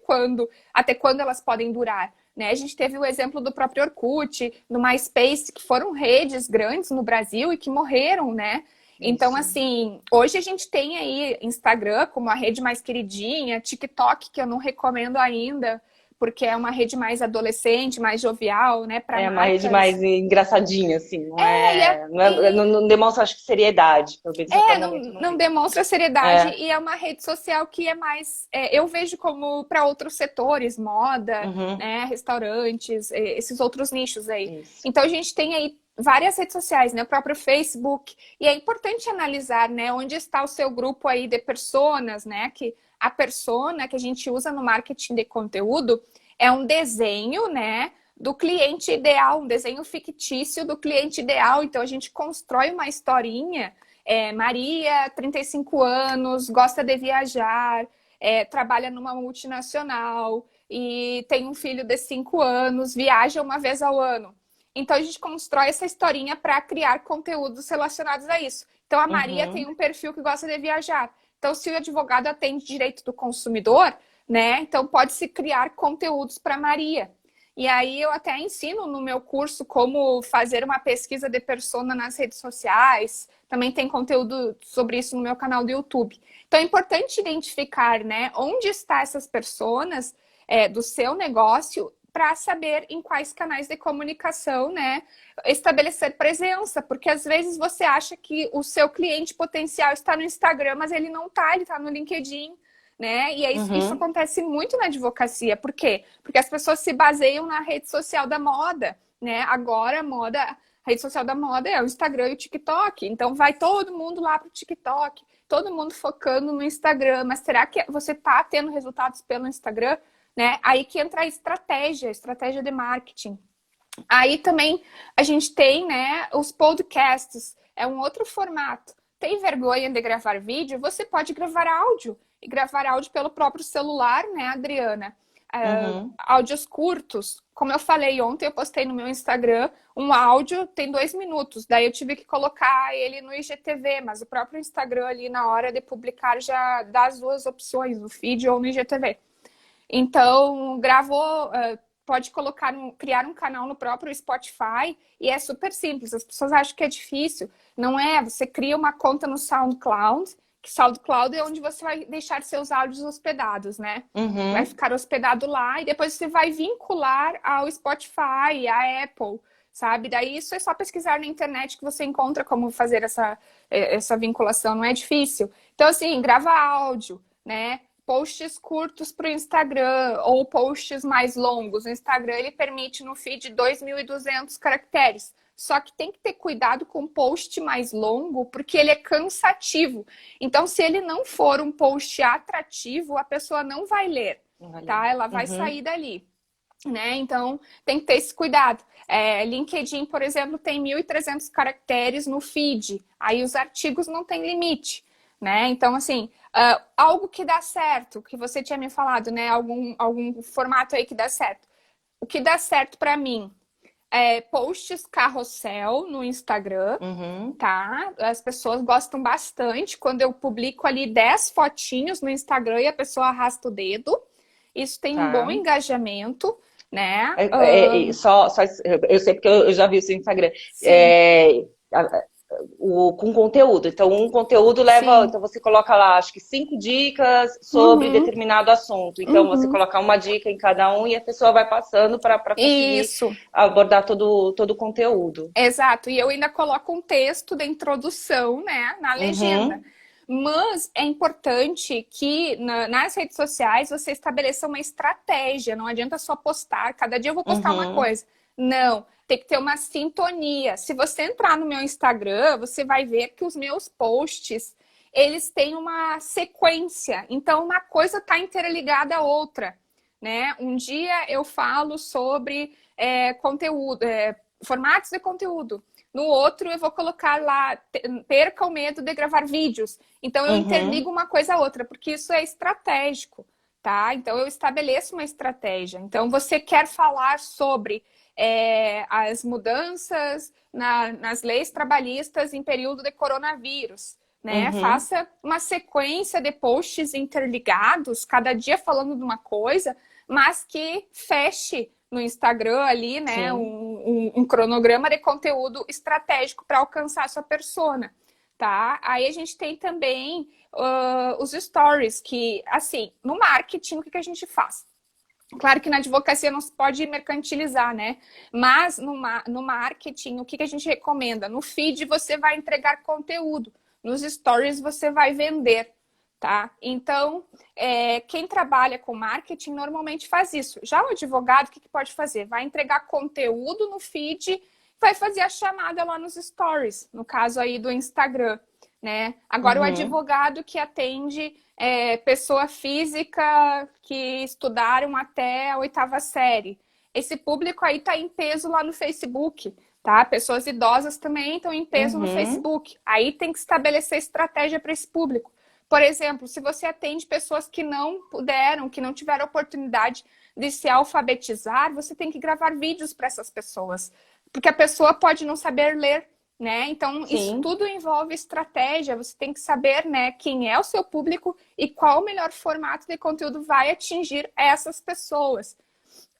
até quando elas podem durar. Né? A gente teve o exemplo do próprio Orkut, do MySpace, que foram redes grandes no Brasil e que morreram, né? Então, isso. assim, hoje a gente tem aí Instagram como a rede mais queridinha, TikTok, que eu não recomendo ainda, porque é uma rede mais adolescente, mais jovial, né, para É uma rede marcas. mais engraçadinha, assim, É, e, é, não demonstra, acho que, seriedade, pelo menos até o não, momento não não vi. demonstra seriedade É, e é uma rede social que é mais, eu vejo como para outros setores, moda, uhum, né, restaurantes, esses outros nichos aí. isso. Então a gente tem aí várias redes sociais, né, o próprio Facebook, e é importante analisar, né, onde está o seu grupo aí de personas, né, que a persona que a gente usa no marketing de conteúdo é um desenho, né, do cliente ideal, um desenho fictício do cliente ideal. Então a gente constrói uma historinha. Maria, 35 anos, gosta de viajar, trabalha numa multinacional e tem um filho de 5 anos, viaja uma vez ao ano. Então a gente constrói essa historinha para criar conteúdos relacionados a isso. Então a Maria tem Uhum, um perfil que gosta de viajar. Então se o advogado atende direito do consumidor, né? Então pode-se criar conteúdos para Maria. E aí eu até ensino no meu curso como fazer uma pesquisa de persona nas redes sociais. Também tem conteúdo sobre isso no meu canal do YouTube. Então é importante identificar, né, onde estão essas personas do seu negócio para saber em quais canais de comunicação, né, estabelecer presença, porque às vezes você acha que o seu cliente potencial está no Instagram, mas ele não está, ele está no LinkedIn, né? E isso uhum, acontece muito na advocacia. Por quê? Porque as pessoas se baseiam na rede social da moda, né? Agora a rede social da moda é o Instagram e o TikTok. Então vai todo mundo lá pro TikTok, todo mundo focando no Instagram. Mas será que você está tendo resultados pelo Instagram? Né? Aí que entra a estratégia de marketing. Aí também a gente tem, né, os podcasts, é um outro formato. Tem vergonha de gravar vídeo? Você pode gravar áudio. E gravar áudio pelo próprio celular, né, Adriana? uhum, Áudios curtos. Como eu falei ontem, eu postei no meu Instagram um áudio, tem 2 minutos. Daí eu tive que colocar ele no IGTV, mas o próprio Instagram ali na hora de publicar já dá as duas opções, no feed ou no IGTV. Então, gravou, pode criar um canal no próprio Spotify e é super simples. As pessoas acham que é difícil. Não é, você cria uma conta no SoundCloud, que SoundCloud é onde você vai deixar seus áudios hospedados, né? Vai uhum, ficar hospedado lá e depois você vai vincular ao Spotify, à Apple, sabe? Daí isso é só pesquisar na internet que você encontra como fazer essa vinculação, não é difícil. Então, assim, grava áudio, né? Posts curtos para o Instagram ou posts mais longos. O Instagram ele permite no feed 2.200 caracteres. Só que tem que ter cuidado com o post mais longo, porque ele é cansativo. Então, se ele não for um post atrativo, a pessoa não vai ler, tá? Ela vai uhum, sair dali. Né? Então, tem que ter esse cuidado. LinkedIn, por exemplo, tem 1.300 caracteres no feed. Aí os artigos não têm limite. Né? Então, assim, algo que dá certo, que você tinha me falado, né? Algum formato aí que dá certo. O que dá certo para mim Posts carrossel no Instagram, Uhum. tá? As pessoas gostam bastante quando eu publico ali 10 fotinhos no Instagram e a pessoa arrasta o dedo. Isso tem um bom Tá. engajamento, né? Só, eu sei porque eu já vi o seu Instagram. Sim, É, com conteúdo. Então, um conteúdo leva. sim. Então, você coloca lá, acho que 5 dicas sobre Uhum, determinado assunto. Então, você uhum. coloca uma dica em cada um e a pessoa vai passando para conseguir Isso. abordar todo o conteúdo. Exato, e eu ainda coloco um texto da introdução, né, na legenda. Uhum, Mas é importante que nas redes sociais você estabeleça uma estratégia. Não adianta só postar, cada dia eu vou postar uma uhum, coisa. Não, tem que ter uma sintonia. Se você entrar no meu Instagram, você vai ver que os meus posts, eles têm uma sequência. Então, uma coisa está interligada à outra, né? Um dia eu falo sobre conteúdo, formatos de conteúdo. No outro, eu vou colocar lá, perca o medo de gravar vídeos. Então, eu uhum. interligo uma coisa a outra, porque isso é estratégico, tá? Então, eu estabeleço uma estratégia. Então, você quer falar sobre as mudanças nas leis trabalhistas em período de coronavírus, né? Uhum, Faça uma sequência de posts interligados, cada dia falando de uma coisa, mas que feche no Instagram ali, né, sim. um cronograma de conteúdo estratégico para alcançar a sua persona, tá? Aí a gente tem também os stories, que, assim, no marketing, o que a gente faz? Claro que na advocacia não se pode mercantilizar, né? Mas no marketing, o que a gente recomenda? No feed você vai entregar conteúdo, nos stories você vai vender, tá? Então, quem trabalha com marketing normalmente faz isso. Já o advogado, o que pode fazer? Vai entregar conteúdo no feed, vai fazer a chamada lá nos stories, no caso aí do Instagram, né? Agora, o Uhum, advogado que atende pessoa física que estudaram até a 8ª série. Esse público aí está em peso lá no Facebook, tá? Pessoas idosas também estão em peso no uhum. Facebook. Aí tem que estabelecer estratégia para esse público. Por exemplo, se você atende pessoas que não puderam, que não tiveram oportunidade de se alfabetizar, você tem que gravar vídeos para essas pessoas. Porque a pessoa pode não saber ler, né? Então, isso Sim. tudo envolve estratégia. Você tem que saber, né, quem é o seu público e qual o melhor formato de conteúdo vai atingir essas pessoas.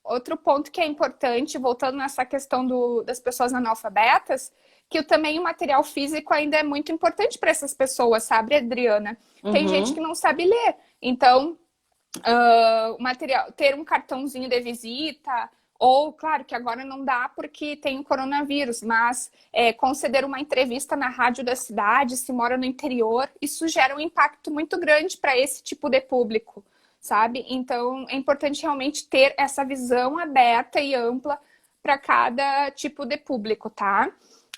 Outro ponto que é importante, voltando nessa questão das pessoas analfabetas, que também o material físico ainda é muito importante para essas pessoas, sabe, Adriana? Tem gente que Uhum. não sabe ler, então o material, ter um cartãozinho de visita, ou, claro, que agora não dá porque tem o coronavírus, mas conceder uma entrevista na rádio da cidade, se mora no interior, isso gera um impacto muito grande para esse tipo de público, sabe? Então, é importante realmente ter essa visão aberta e ampla para cada tipo de público, tá?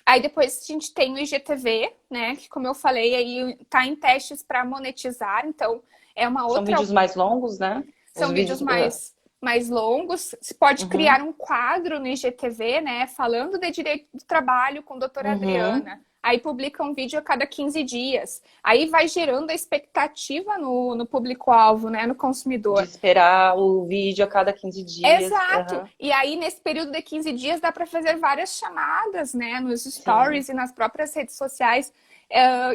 Aí depois a gente tem o IGTV, né? Que, como eu falei, aí tá em testes para monetizar, então é uma São outra. vídeos mais longos, né? Os São vídeos vídeos. mais longos. Se pode criar Uhum, um quadro no IGTV, né? Falando de direito do trabalho com a doutora uhum. Adriana. Aí publica um vídeo a cada 15 dias. Aí vai gerando a expectativa no público-alvo, né? No De consumidor. esperar o vídeo a cada 15 dias. Exato. Aham, E aí, nesse período de 15 dias, dá para fazer várias chamadas, né? Nos sim. stories e nas próprias redes sociais,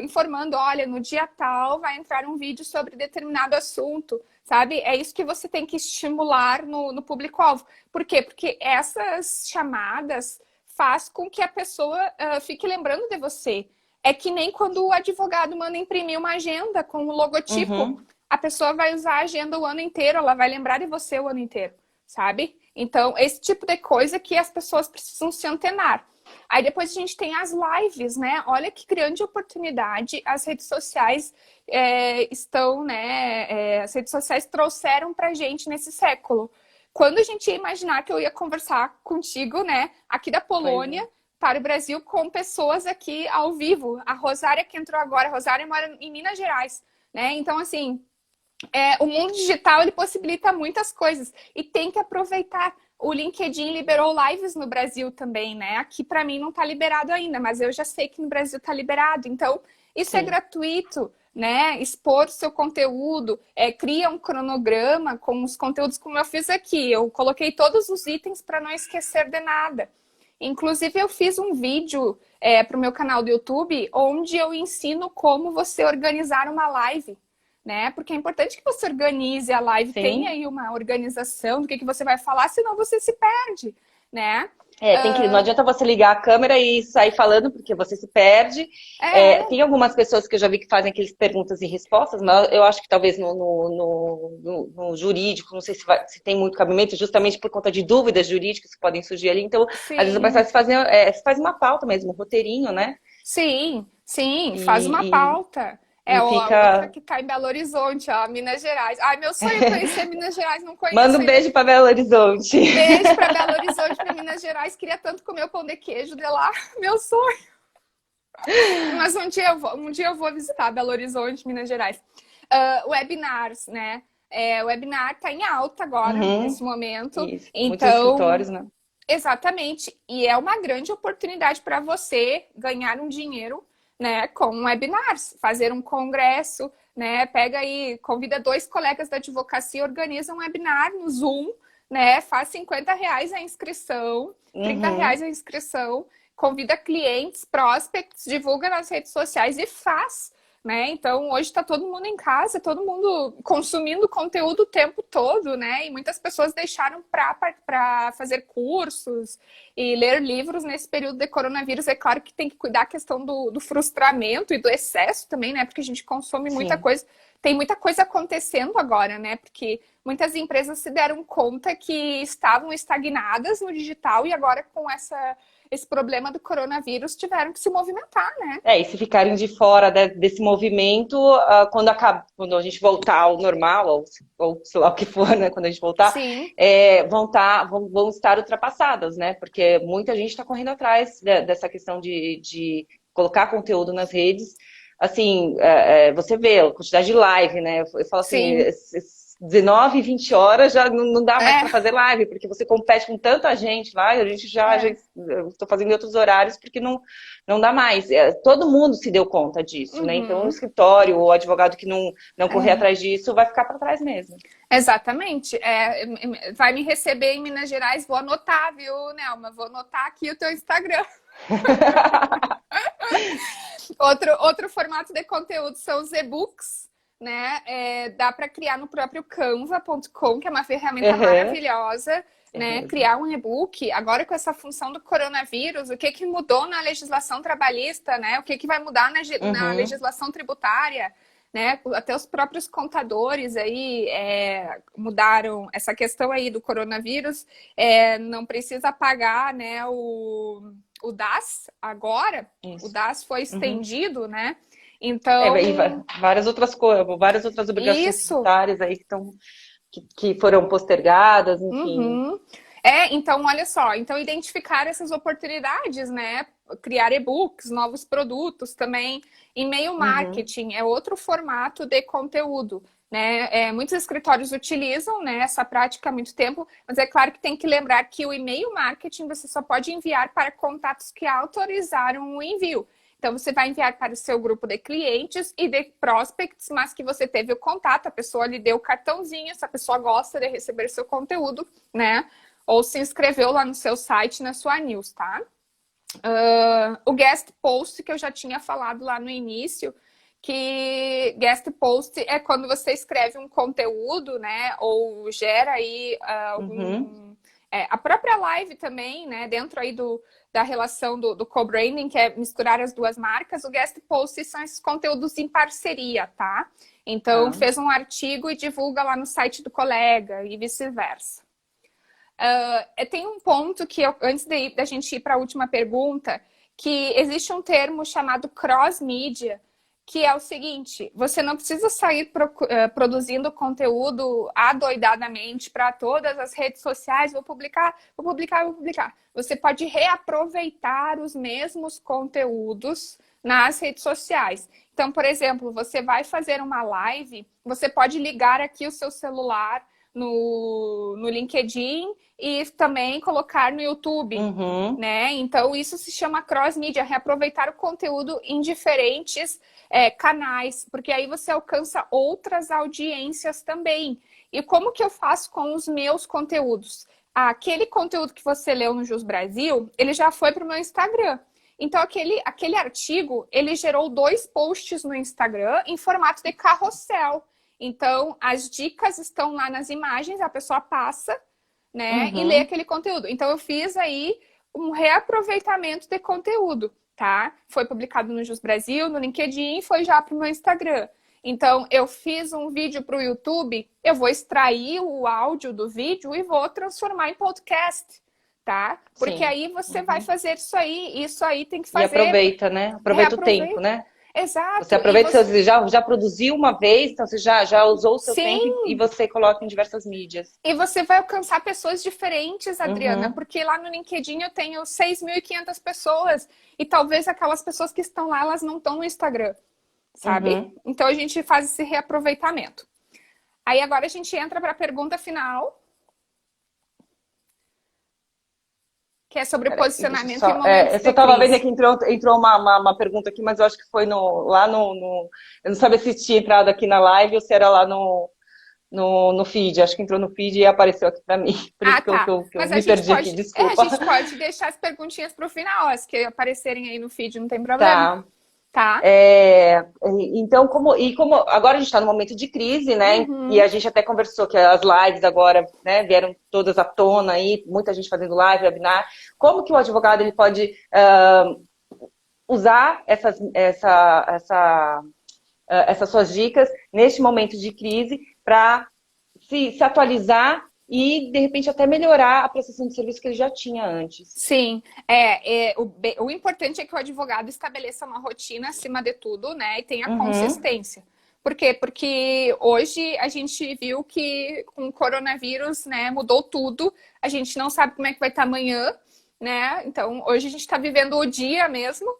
informando: olha, no dia tal vai entrar um vídeo sobre determinado assunto, sabe? É isso que você tem que estimular no público-alvo. Por quê? Porque essas chamadas faz com que a pessoa fique lembrando de você. É que nem quando o advogado manda imprimir uma agenda com o logotipo. Uhum, A pessoa vai usar a agenda o ano inteiro, ela vai lembrar de você o ano inteiro, sabe? Então, esse tipo de coisa que as pessoas precisam se antenar. Aí depois a gente tem as lives, né? Olha que grande oportunidade as redes sociais estão, né? As redes sociais trouxeram pra gente nesse século. Quando a gente ia imaginar que eu ia conversar contigo, né? Aqui da pois é. Polônia para o Brasil com pessoas aqui ao vivo. A Rosária que entrou agora, a Rosária mora em Minas Gerais, né? Então, assim, o mundo digital ele possibilita muitas coisas e tem que aproveitar. O LinkedIn liberou lives no Brasil também, né? Aqui para mim não está liberado ainda, mas eu já sei que no Brasil está liberado. Então, isso é Sim. gratuito, né? Expor o seu conteúdo, cria um cronograma com os conteúdos como eu fiz aqui. Eu coloquei todos os itens para não esquecer de nada. Inclusive, eu fiz um vídeo para o meu canal do YouTube, onde eu ensino como você organizar uma live, né? Porque é importante que você organize a live, tenha aí uma organização do que você vai falar, senão você se perde, né? Não adianta você ligar a câmera e sair falando, porque você se perde. Tem algumas pessoas que eu já vi que fazem aqueles perguntas e respostas, mas eu acho que talvez no jurídico, não sei se tem muito cabimento, justamente por conta de dúvidas jurídicas que podem surgir ali. Então, Sim. às vezes é mais fácil faz uma pauta mesmo, um roteirinho, né? Sim, faz uma pauta. A outra que tá em Belo Horizonte, ó, Minas Gerais. Ai, meu sonho é conhecer Minas Gerais, não conheço. Manda um beijo para Belo Horizonte. Beijo para Belo Horizonte, para Minas Gerais. Queria tanto comer o pão de queijo de lá, meu sonho. Mas um dia eu vou visitar Belo Horizonte, Minas Gerais. Webinars, né? O webinar tá em alta agora, nesse momento. Isso. Então, muitos escritórios, né? Exatamente. E é uma grande oportunidade para você ganhar um dinheiro, né, com webinars, fazer um congresso, né, pega aí, convida 2 colegas da advocacia, organiza um webinar no Zoom, né, faz R$ 50 a inscrição, R$ 30 a inscrição, convida clientes, prospects, divulga nas redes sociais e faz, né? Então, hoje está todo mundo em casa, todo mundo consumindo conteúdo o tempo todo, né? E muitas pessoas deixaram para fazer cursos e ler livros nesse período de coronavírus. É claro que tem que cuidar a questão do frustramento e do excesso também, né? Porque a gente consome muita coisa. Tem muita coisa acontecendo agora, né? Porque muitas empresas se deram conta que estavam estagnadas no digital e agora com esse problema do coronavírus tiveram que se movimentar, né? E se ficarem de fora desse movimento, quando a gente voltar ao normal, ou sei lá o que for, né? Quando a gente voltar, vão estar ultrapassadas, né? Porque muita gente está correndo atrás dessa questão de colocar conteúdo nas redes. Assim, você vê a quantidade de live, né? Eu falo assim, 19, 20 horas já não dá mais para fazer live, porque você compete com tanta gente lá, a gente eu estou fazendo em outros horários porque não dá mais. Todo mundo se deu conta disso, né? Então o escritório, o advogado que não correr atrás disso vai ficar para trás mesmo. Exatamente. Vai me receber em Minas Gerais, vou anotar, viu, Nelma? Vou anotar aqui o teu Instagram. Outro formato de conteúdo são os e-books, né? Dá para criar no próprio canva.com, que é uma ferramenta maravilhosa, né? Criar um e-book. Agora, com essa função do coronavírus, o que mudou na legislação trabalhista, né? O que vai mudar na legislação tributária, né? Até os próprios contadores aí mudaram essa questão aí do coronavírus. Não precisa pagar, né, o DAS agora. Isso. O DAS foi estendido, né? Então... e várias outras coisas, várias outras obrigações tributárias aí que foram postergadas, enfim. Então, olha só, então identificar essas oportunidades, né? Criar e-books, novos produtos também. E-mail marketing é outro formato de conteúdo, né? Muitos escritórios utilizam, né, essa prática há muito tempo, mas é claro que tem que lembrar que o e-mail marketing você só pode enviar para contatos que autorizaram o envio. Então, você vai enviar para o seu grupo de clientes e de prospects, mas que você teve o contato, a pessoa lhe deu o cartãozinho, essa pessoa gosta de receber seu conteúdo, né? Ou se inscreveu lá no seu site, na sua news, tá? O guest post, que eu já tinha falado lá no início, que guest post é quando você escreve um conteúdo, né? Ou gera aí a própria live também, né? Dentro aí da relação do co-branding, que é misturar as duas marcas, o guest post são esses conteúdos em parceria, tá? Então, fez um artigo e divulga lá no site do colega e vice-versa. Tem um ponto que, antes da gente ir para a última pergunta, que existe um termo chamado cross-media, que é o seguinte: você não precisa sair produzindo conteúdo adoidadamente para todas as redes sociais, vou publicar. Você pode reaproveitar os mesmos conteúdos nas redes sociais. Então, por exemplo, você vai fazer uma live, você pode ligar aqui o seu celular no LinkedIn e também colocar no YouTube, né? Então, isso se chama cross-media, reaproveitar o conteúdo em diferentes canais, porque aí você alcança outras audiências também. E como que eu faço com os meus conteúdos? aquele conteúdo que você leu no Jus Brasil, ele já foi para o meu Instagram. Então, aquele artigo, ele gerou 2 posts no Instagram em formato de carrossel. Então, as dicas estão lá nas imagens, a pessoa passa, né, e lê aquele conteúdo. Então, eu fiz aí um reaproveitamento de conteúdo, tá? Foi publicado no Jus Brasil, no LinkedIn, foi já para o meu Instagram. Então, eu fiz um vídeo para o YouTube, eu vou extrair o áudio do vídeo e vou transformar em podcast, tá? Porque Sim. aí você vai fazer isso aí tem que fazer... E aproveita, né? Aproveita o tempo, né? Exato. Você aproveita que você já produziu uma vez, então você já usou o seu Sim. tempo e você coloca em diversas mídias. E você vai alcançar pessoas diferentes, Adriana, porque lá no LinkedIn eu tenho 6.500 pessoas e talvez aquelas pessoas que estão lá, elas não estão no Instagram, sabe? Então a gente faz esse reaproveitamento. Aí agora a gente entra para a pergunta final, que é sobre posicionamento e momentos eu de só estava vendo crise. que entrou uma pergunta aqui, mas eu acho que foi lá no... Eu não sabia se tinha entrado aqui na live ou se era lá no feed. Acho que entrou no feed e apareceu aqui para mim. Por isso que eu Mas me perdi aqui, desculpa. a gente pode deixar as perguntinhas para o final, as que aparecerem aí no feed, não tem problema. Tá. Então, como agora a gente está num momento de crise, né? E a gente até conversou que as lives agora, né, vieram todas à tona aí, muita gente fazendo live, webinar. Como que o advogado ele pode usar essas suas dicas neste momento de crise para se atualizar e, de repente, até melhorar a prestação de serviço que ele já tinha antes? Sim. O importante é que o advogado estabeleça uma rotina acima de tudo, né? E tenha consistência. Por quê? Porque hoje a gente viu que com o coronavírus, né, mudou tudo. A gente não sabe como é que vai estar amanhã, né? Então, hoje a gente está vivendo o dia mesmo,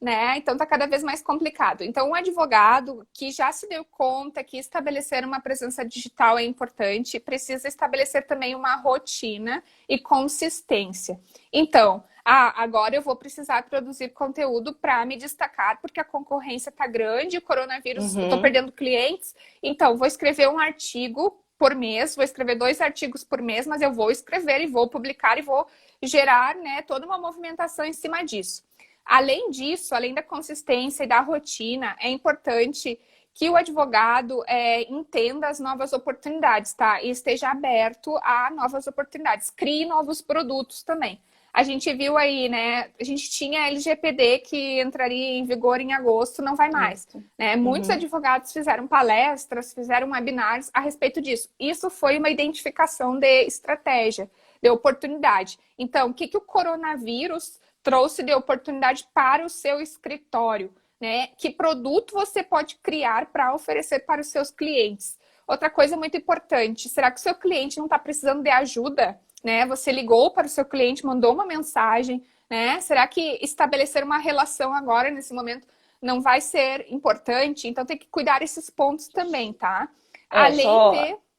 né? Então tá cada vez mais complicado. Então, um advogado que já se deu conta que estabelecer uma presença digital é importante, precisa estabelecer também uma rotina e consistência. Então, agora eu vou precisar produzir conteúdo para me destacar, porque a concorrência tá grande, o coronavírus, eu tô perdendo clientes. Então, vou escrever um artigo por mês, vou escrever 2 artigos por mês, mas eu vou escrever e vou publicar e vou gerar, né, toda uma movimentação em cima disso. Além disso, além da consistência e da rotina, é importante que o advogado entenda as novas oportunidades, tá? E esteja aberto a novas oportunidades. Crie novos produtos também. A gente viu aí, né? A gente tinha a LGPD que entraria em vigor em agosto, não vai mais. Né? Muitos advogados fizeram palestras, fizeram webinários a respeito disso. Isso foi uma identificação de estratégia, de oportunidade. Então, o que o coronavírus trouxe de oportunidade para o seu escritório, né? Que produto você pode criar para oferecer para os seus clientes? Outra coisa muito importante, será que o seu cliente não está precisando de ajuda? Né? Você ligou para o seu cliente, mandou uma mensagem, né? Será que estabelecer uma relação agora, nesse momento, não vai ser importante? Então tem que cuidar desses pontos também, tá?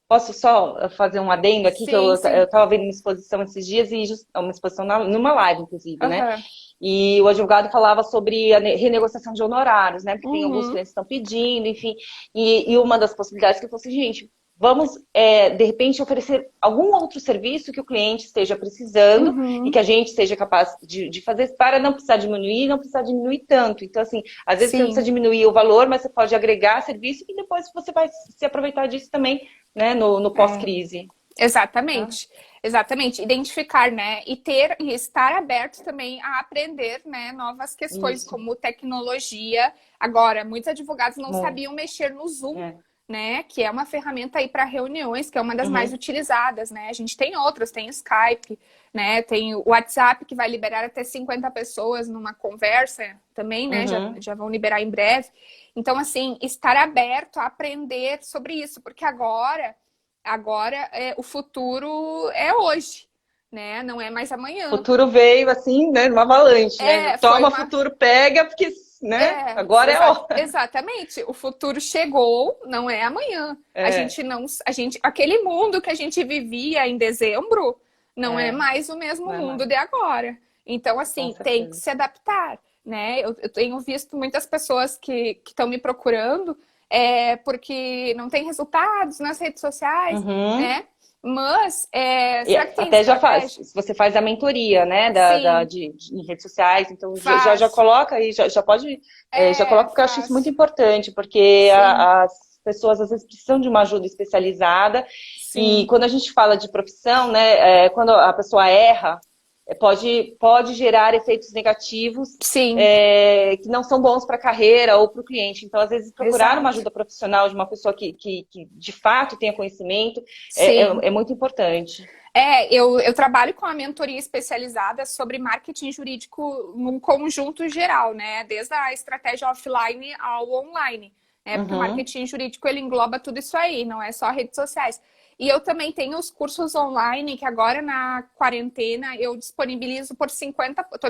Posso só fazer um adendo aqui? Sim, que eu sim. estava vendo uma exposição esses dias, uma exposição numa live, inclusive, né? E o advogado falava sobre a renegociação de honorários, né? Porque tem alguns clientes que estão pedindo, enfim. E uma das possibilidades que eu falei assim, gente, vamos, de repente, oferecer algum outro serviço que o cliente esteja precisando e que a gente seja capaz de fazer para não precisar diminuir e não precisar diminuir tanto. Então, assim, às vezes você não precisa diminuir o valor, mas você pode agregar serviço e depois você vai se aproveitar disso também, né, no pós-crise. Exatamente. Exatamente. Identificar, né? E estar aberto também a aprender, né, novas questões, como tecnologia. Agora, muitos advogados não sabiam mexer no Zoom. Né, que é uma ferramenta aí para reuniões, que é uma das mais utilizadas, né? A gente tem outras, tem o Skype, né? Tem o WhatsApp, que vai liberar até 50 pessoas numa conversa também, né? Já vão liberar em breve. Então, assim, estar aberto a aprender sobre isso, porque agora o futuro é hoje, né? Não é mais amanhã. O futuro veio assim, né? Uma avalanche, né? Toma, futuro, pega, porque... Né? Agora é hora. Exatamente. O futuro chegou, não é amanhã. Aquele mundo que a gente vivia em dezembro não é mais o mesmo mundo de agora. Então, assim, tem que se adaptar, né? Eu tenho visto muitas pessoas que estão me procurando porque não tem resultados nas redes sociais, né? Mas, E será que tem até já faz, estratégia? você faz a mentoria, né, Sim, em redes sociais, então já faço. coloca aí, já pode, já coloca porque eu acho isso muito Faço. importante, porque Sim, as pessoas às vezes precisam de uma ajuda especializada, e sim, quando a gente fala de profissão, né, quando a pessoa erra, pode gerar efeitos negativos sim, que não são bons para a carreira ou para o cliente. Então, às vezes, procurar uma exato. ajuda profissional de uma pessoa que de fato tenha conhecimento Sim. é muito importante. Eu trabalho com a mentoria especializada sobre marketing jurídico num conjunto geral, né? Desde a estratégia offline ao online, né? Porque o Uhum. marketing jurídico ele engloba tudo isso aí, não é só redes sociais. E eu também tenho os cursos online, que agora na quarentena eu disponibilizo por 50, estou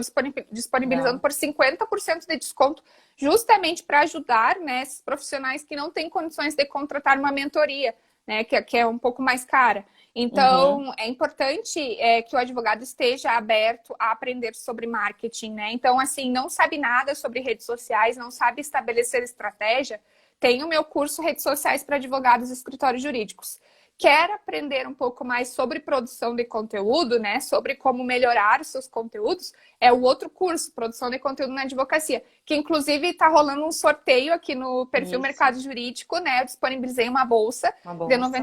disponibilizando Legal. por 50% de desconto, justamente para ajudar, né, esses profissionais que não têm condições de contratar uma mentoria, né, que é um pouco mais cara. Uhum. Então, é importante que o advogado esteja aberto a aprender sobre marketing, né? Então, assim, não sabe nada sobre redes sociais, não sabe estabelecer estratégia, tem o meu curso Redes Sociais para Advogados e Escritórios Jurídicos. Quer aprender um pouco mais sobre produção de conteúdo, né? Sobre como melhorar os seus conteúdos? É o outro curso, Produção de Conteúdo na Advocacia, que inclusive está rolando um sorteio aqui no perfil Isso. Mercado Jurídico, né? Eu disponibilizei uma bolsa Uma de bolsa.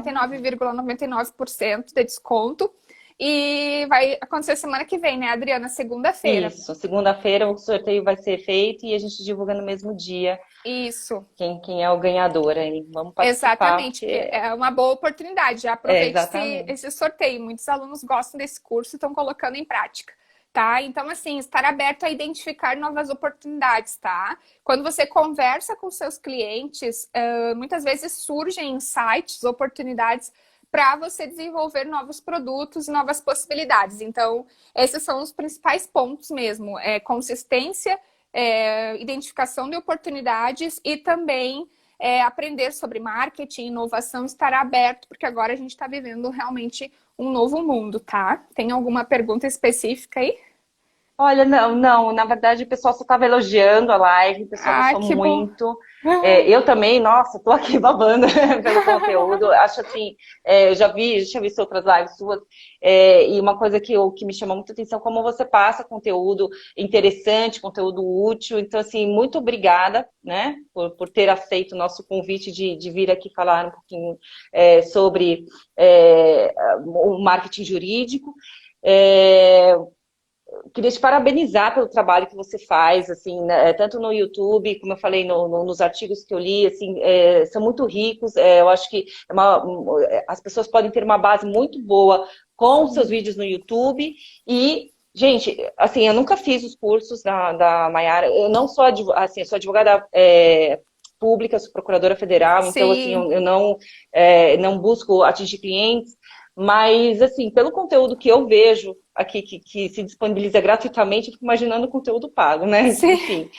99,99% de desconto. E vai acontecer semana que vem, né, Adriana? Segunda-feira. Isso. Segunda-feira o sorteio vai ser feito e a gente divulga no mesmo dia Isso, quem é o ganhador aí. Vamos participar, exatamente. porque É uma boa oportunidade. Já é aproveite exatamente. esse sorteio. Muitos alunos gostam desse curso e estão colocando em prática. Tá? Então, assim, estar aberto a identificar novas oportunidades, tá? Quando você conversa com seus clientes, muitas vezes surgem insights, oportunidades para você desenvolver novos produtos e novas possibilidades. Então, esses são os principais pontos mesmo: consistência, identificação de oportunidades e também aprender sobre marketing, inovação, estar aberto, porque agora a gente está vivendo realmente um novo mundo, tá? Tem alguma pergunta específica aí? Olha, não, na verdade o pessoal só estava elogiando a live, o pessoal Ah, gostou que bom. muito. Eu também, nossa, tô aqui babando pelo conteúdo. Acho assim, já tinha visto outras lives suas, e uma coisa que me chamou muita atenção, como você passa conteúdo interessante, conteúdo útil. Então, assim, muito obrigada, né, por ter aceito o nosso convite de vir aqui falar um pouquinho sobre o marketing jurídico. É, Queria te parabenizar pelo trabalho que você faz, assim, né, tanto no YouTube, como eu falei nos artigos que eu li, assim, são muito ricos. Eu acho que as pessoas podem ter uma base muito boa com os seus Sim, vídeos no YouTube. E, gente, assim, eu nunca fiz os cursos da Maiara. Eu não sou assim, eu sou advogada pública, sou procuradora federal, então, assim, sim, eu não busco atingir clientes. Mas, assim, pelo conteúdo que eu vejo aqui, que se disponibiliza gratuitamente, eu fico imaginando o conteúdo pago, né? sim. Enfim.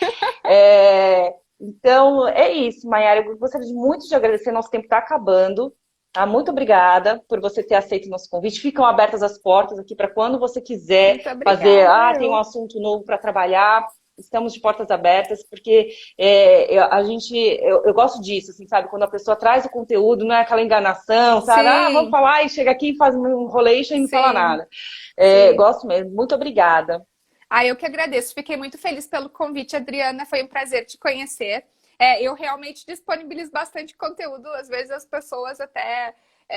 Então, é isso, Mayara. Eu gostaria muito de agradecer, nosso tempo está acabando. Tá? Muito obrigada por você ter aceito o nosso convite. Ficam abertas as portas aqui para quando você quiser Muito fazer. obrigada, Tem um eu. assunto novo para trabalhar. Estamos de portas abertas, porque eu gosto disso, assim, sabe? Quando a pessoa traz o conteúdo, não é aquela enganação, sabe? Vamos Sim, falar e chega aqui e faz um enrolation e não fala sim, nada. sim. Gosto mesmo. Muito obrigada. Eu que agradeço. Fiquei muito feliz pelo convite, Adriana. Foi um prazer te conhecer. Eu realmente disponibilizo bastante conteúdo. Às vezes as pessoas até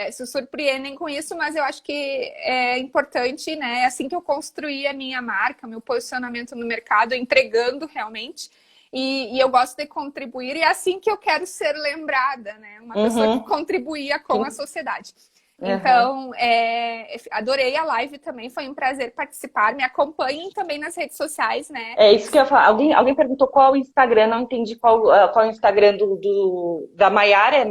se surpreendem com isso, mas eu acho que é importante, né? Assim que eu construí a minha marca, meu posicionamento no mercado, entregando realmente. E eu gosto de contribuir, e é assim que eu quero ser lembrada, né? Uma pessoa que Uhum. contribuía com a sociedade. Uhum. Então, adorei a live também, foi um prazer participar. Me acompanhem também nas redes sociais, né? É isso que eu ia falar. Alguém perguntou qual é o Instagram, não entendi qual é o Instagram da Maiara, é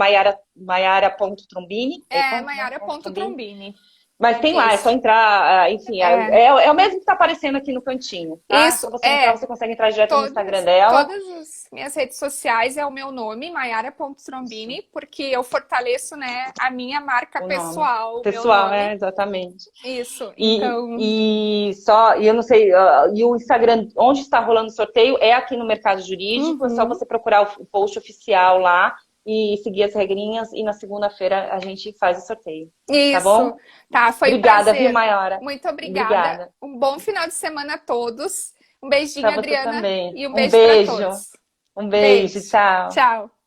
Maiara.trombini? É Como é? Ponto Trombini? Maiara.trombini. Mas tem lá, é só Isso. entrar, enfim, É, é o mesmo que está aparecendo aqui no cantinho, tá? É isso, só você entrar, você consegue entrar direto no Instagram dela. todas as minhas redes sociais é o meu nome, Isso, Maiara.trombini, porque eu fortaleço, né, a minha marca o nome. pessoal, o meu Pessoal, nome. exatamente. Isso, E, então, e só, e eu não sei, e o Instagram, onde está rolando o sorteio, é aqui no Mercado Jurídico, é só uhum, você procurar o post oficial lá e seguir as regrinhas e na segunda-feira a gente faz o sorteio. Tá bom? Isso. Tá, foi um Obrigada, viu, prazer. Maiara? Muito obrigada. Obrigada. Um bom final de semana a todos. Um beijinho, Para você Adriana, também. e um Um beijo para beijo. todos. Um beijo. Beijo. Tchau. Tchau.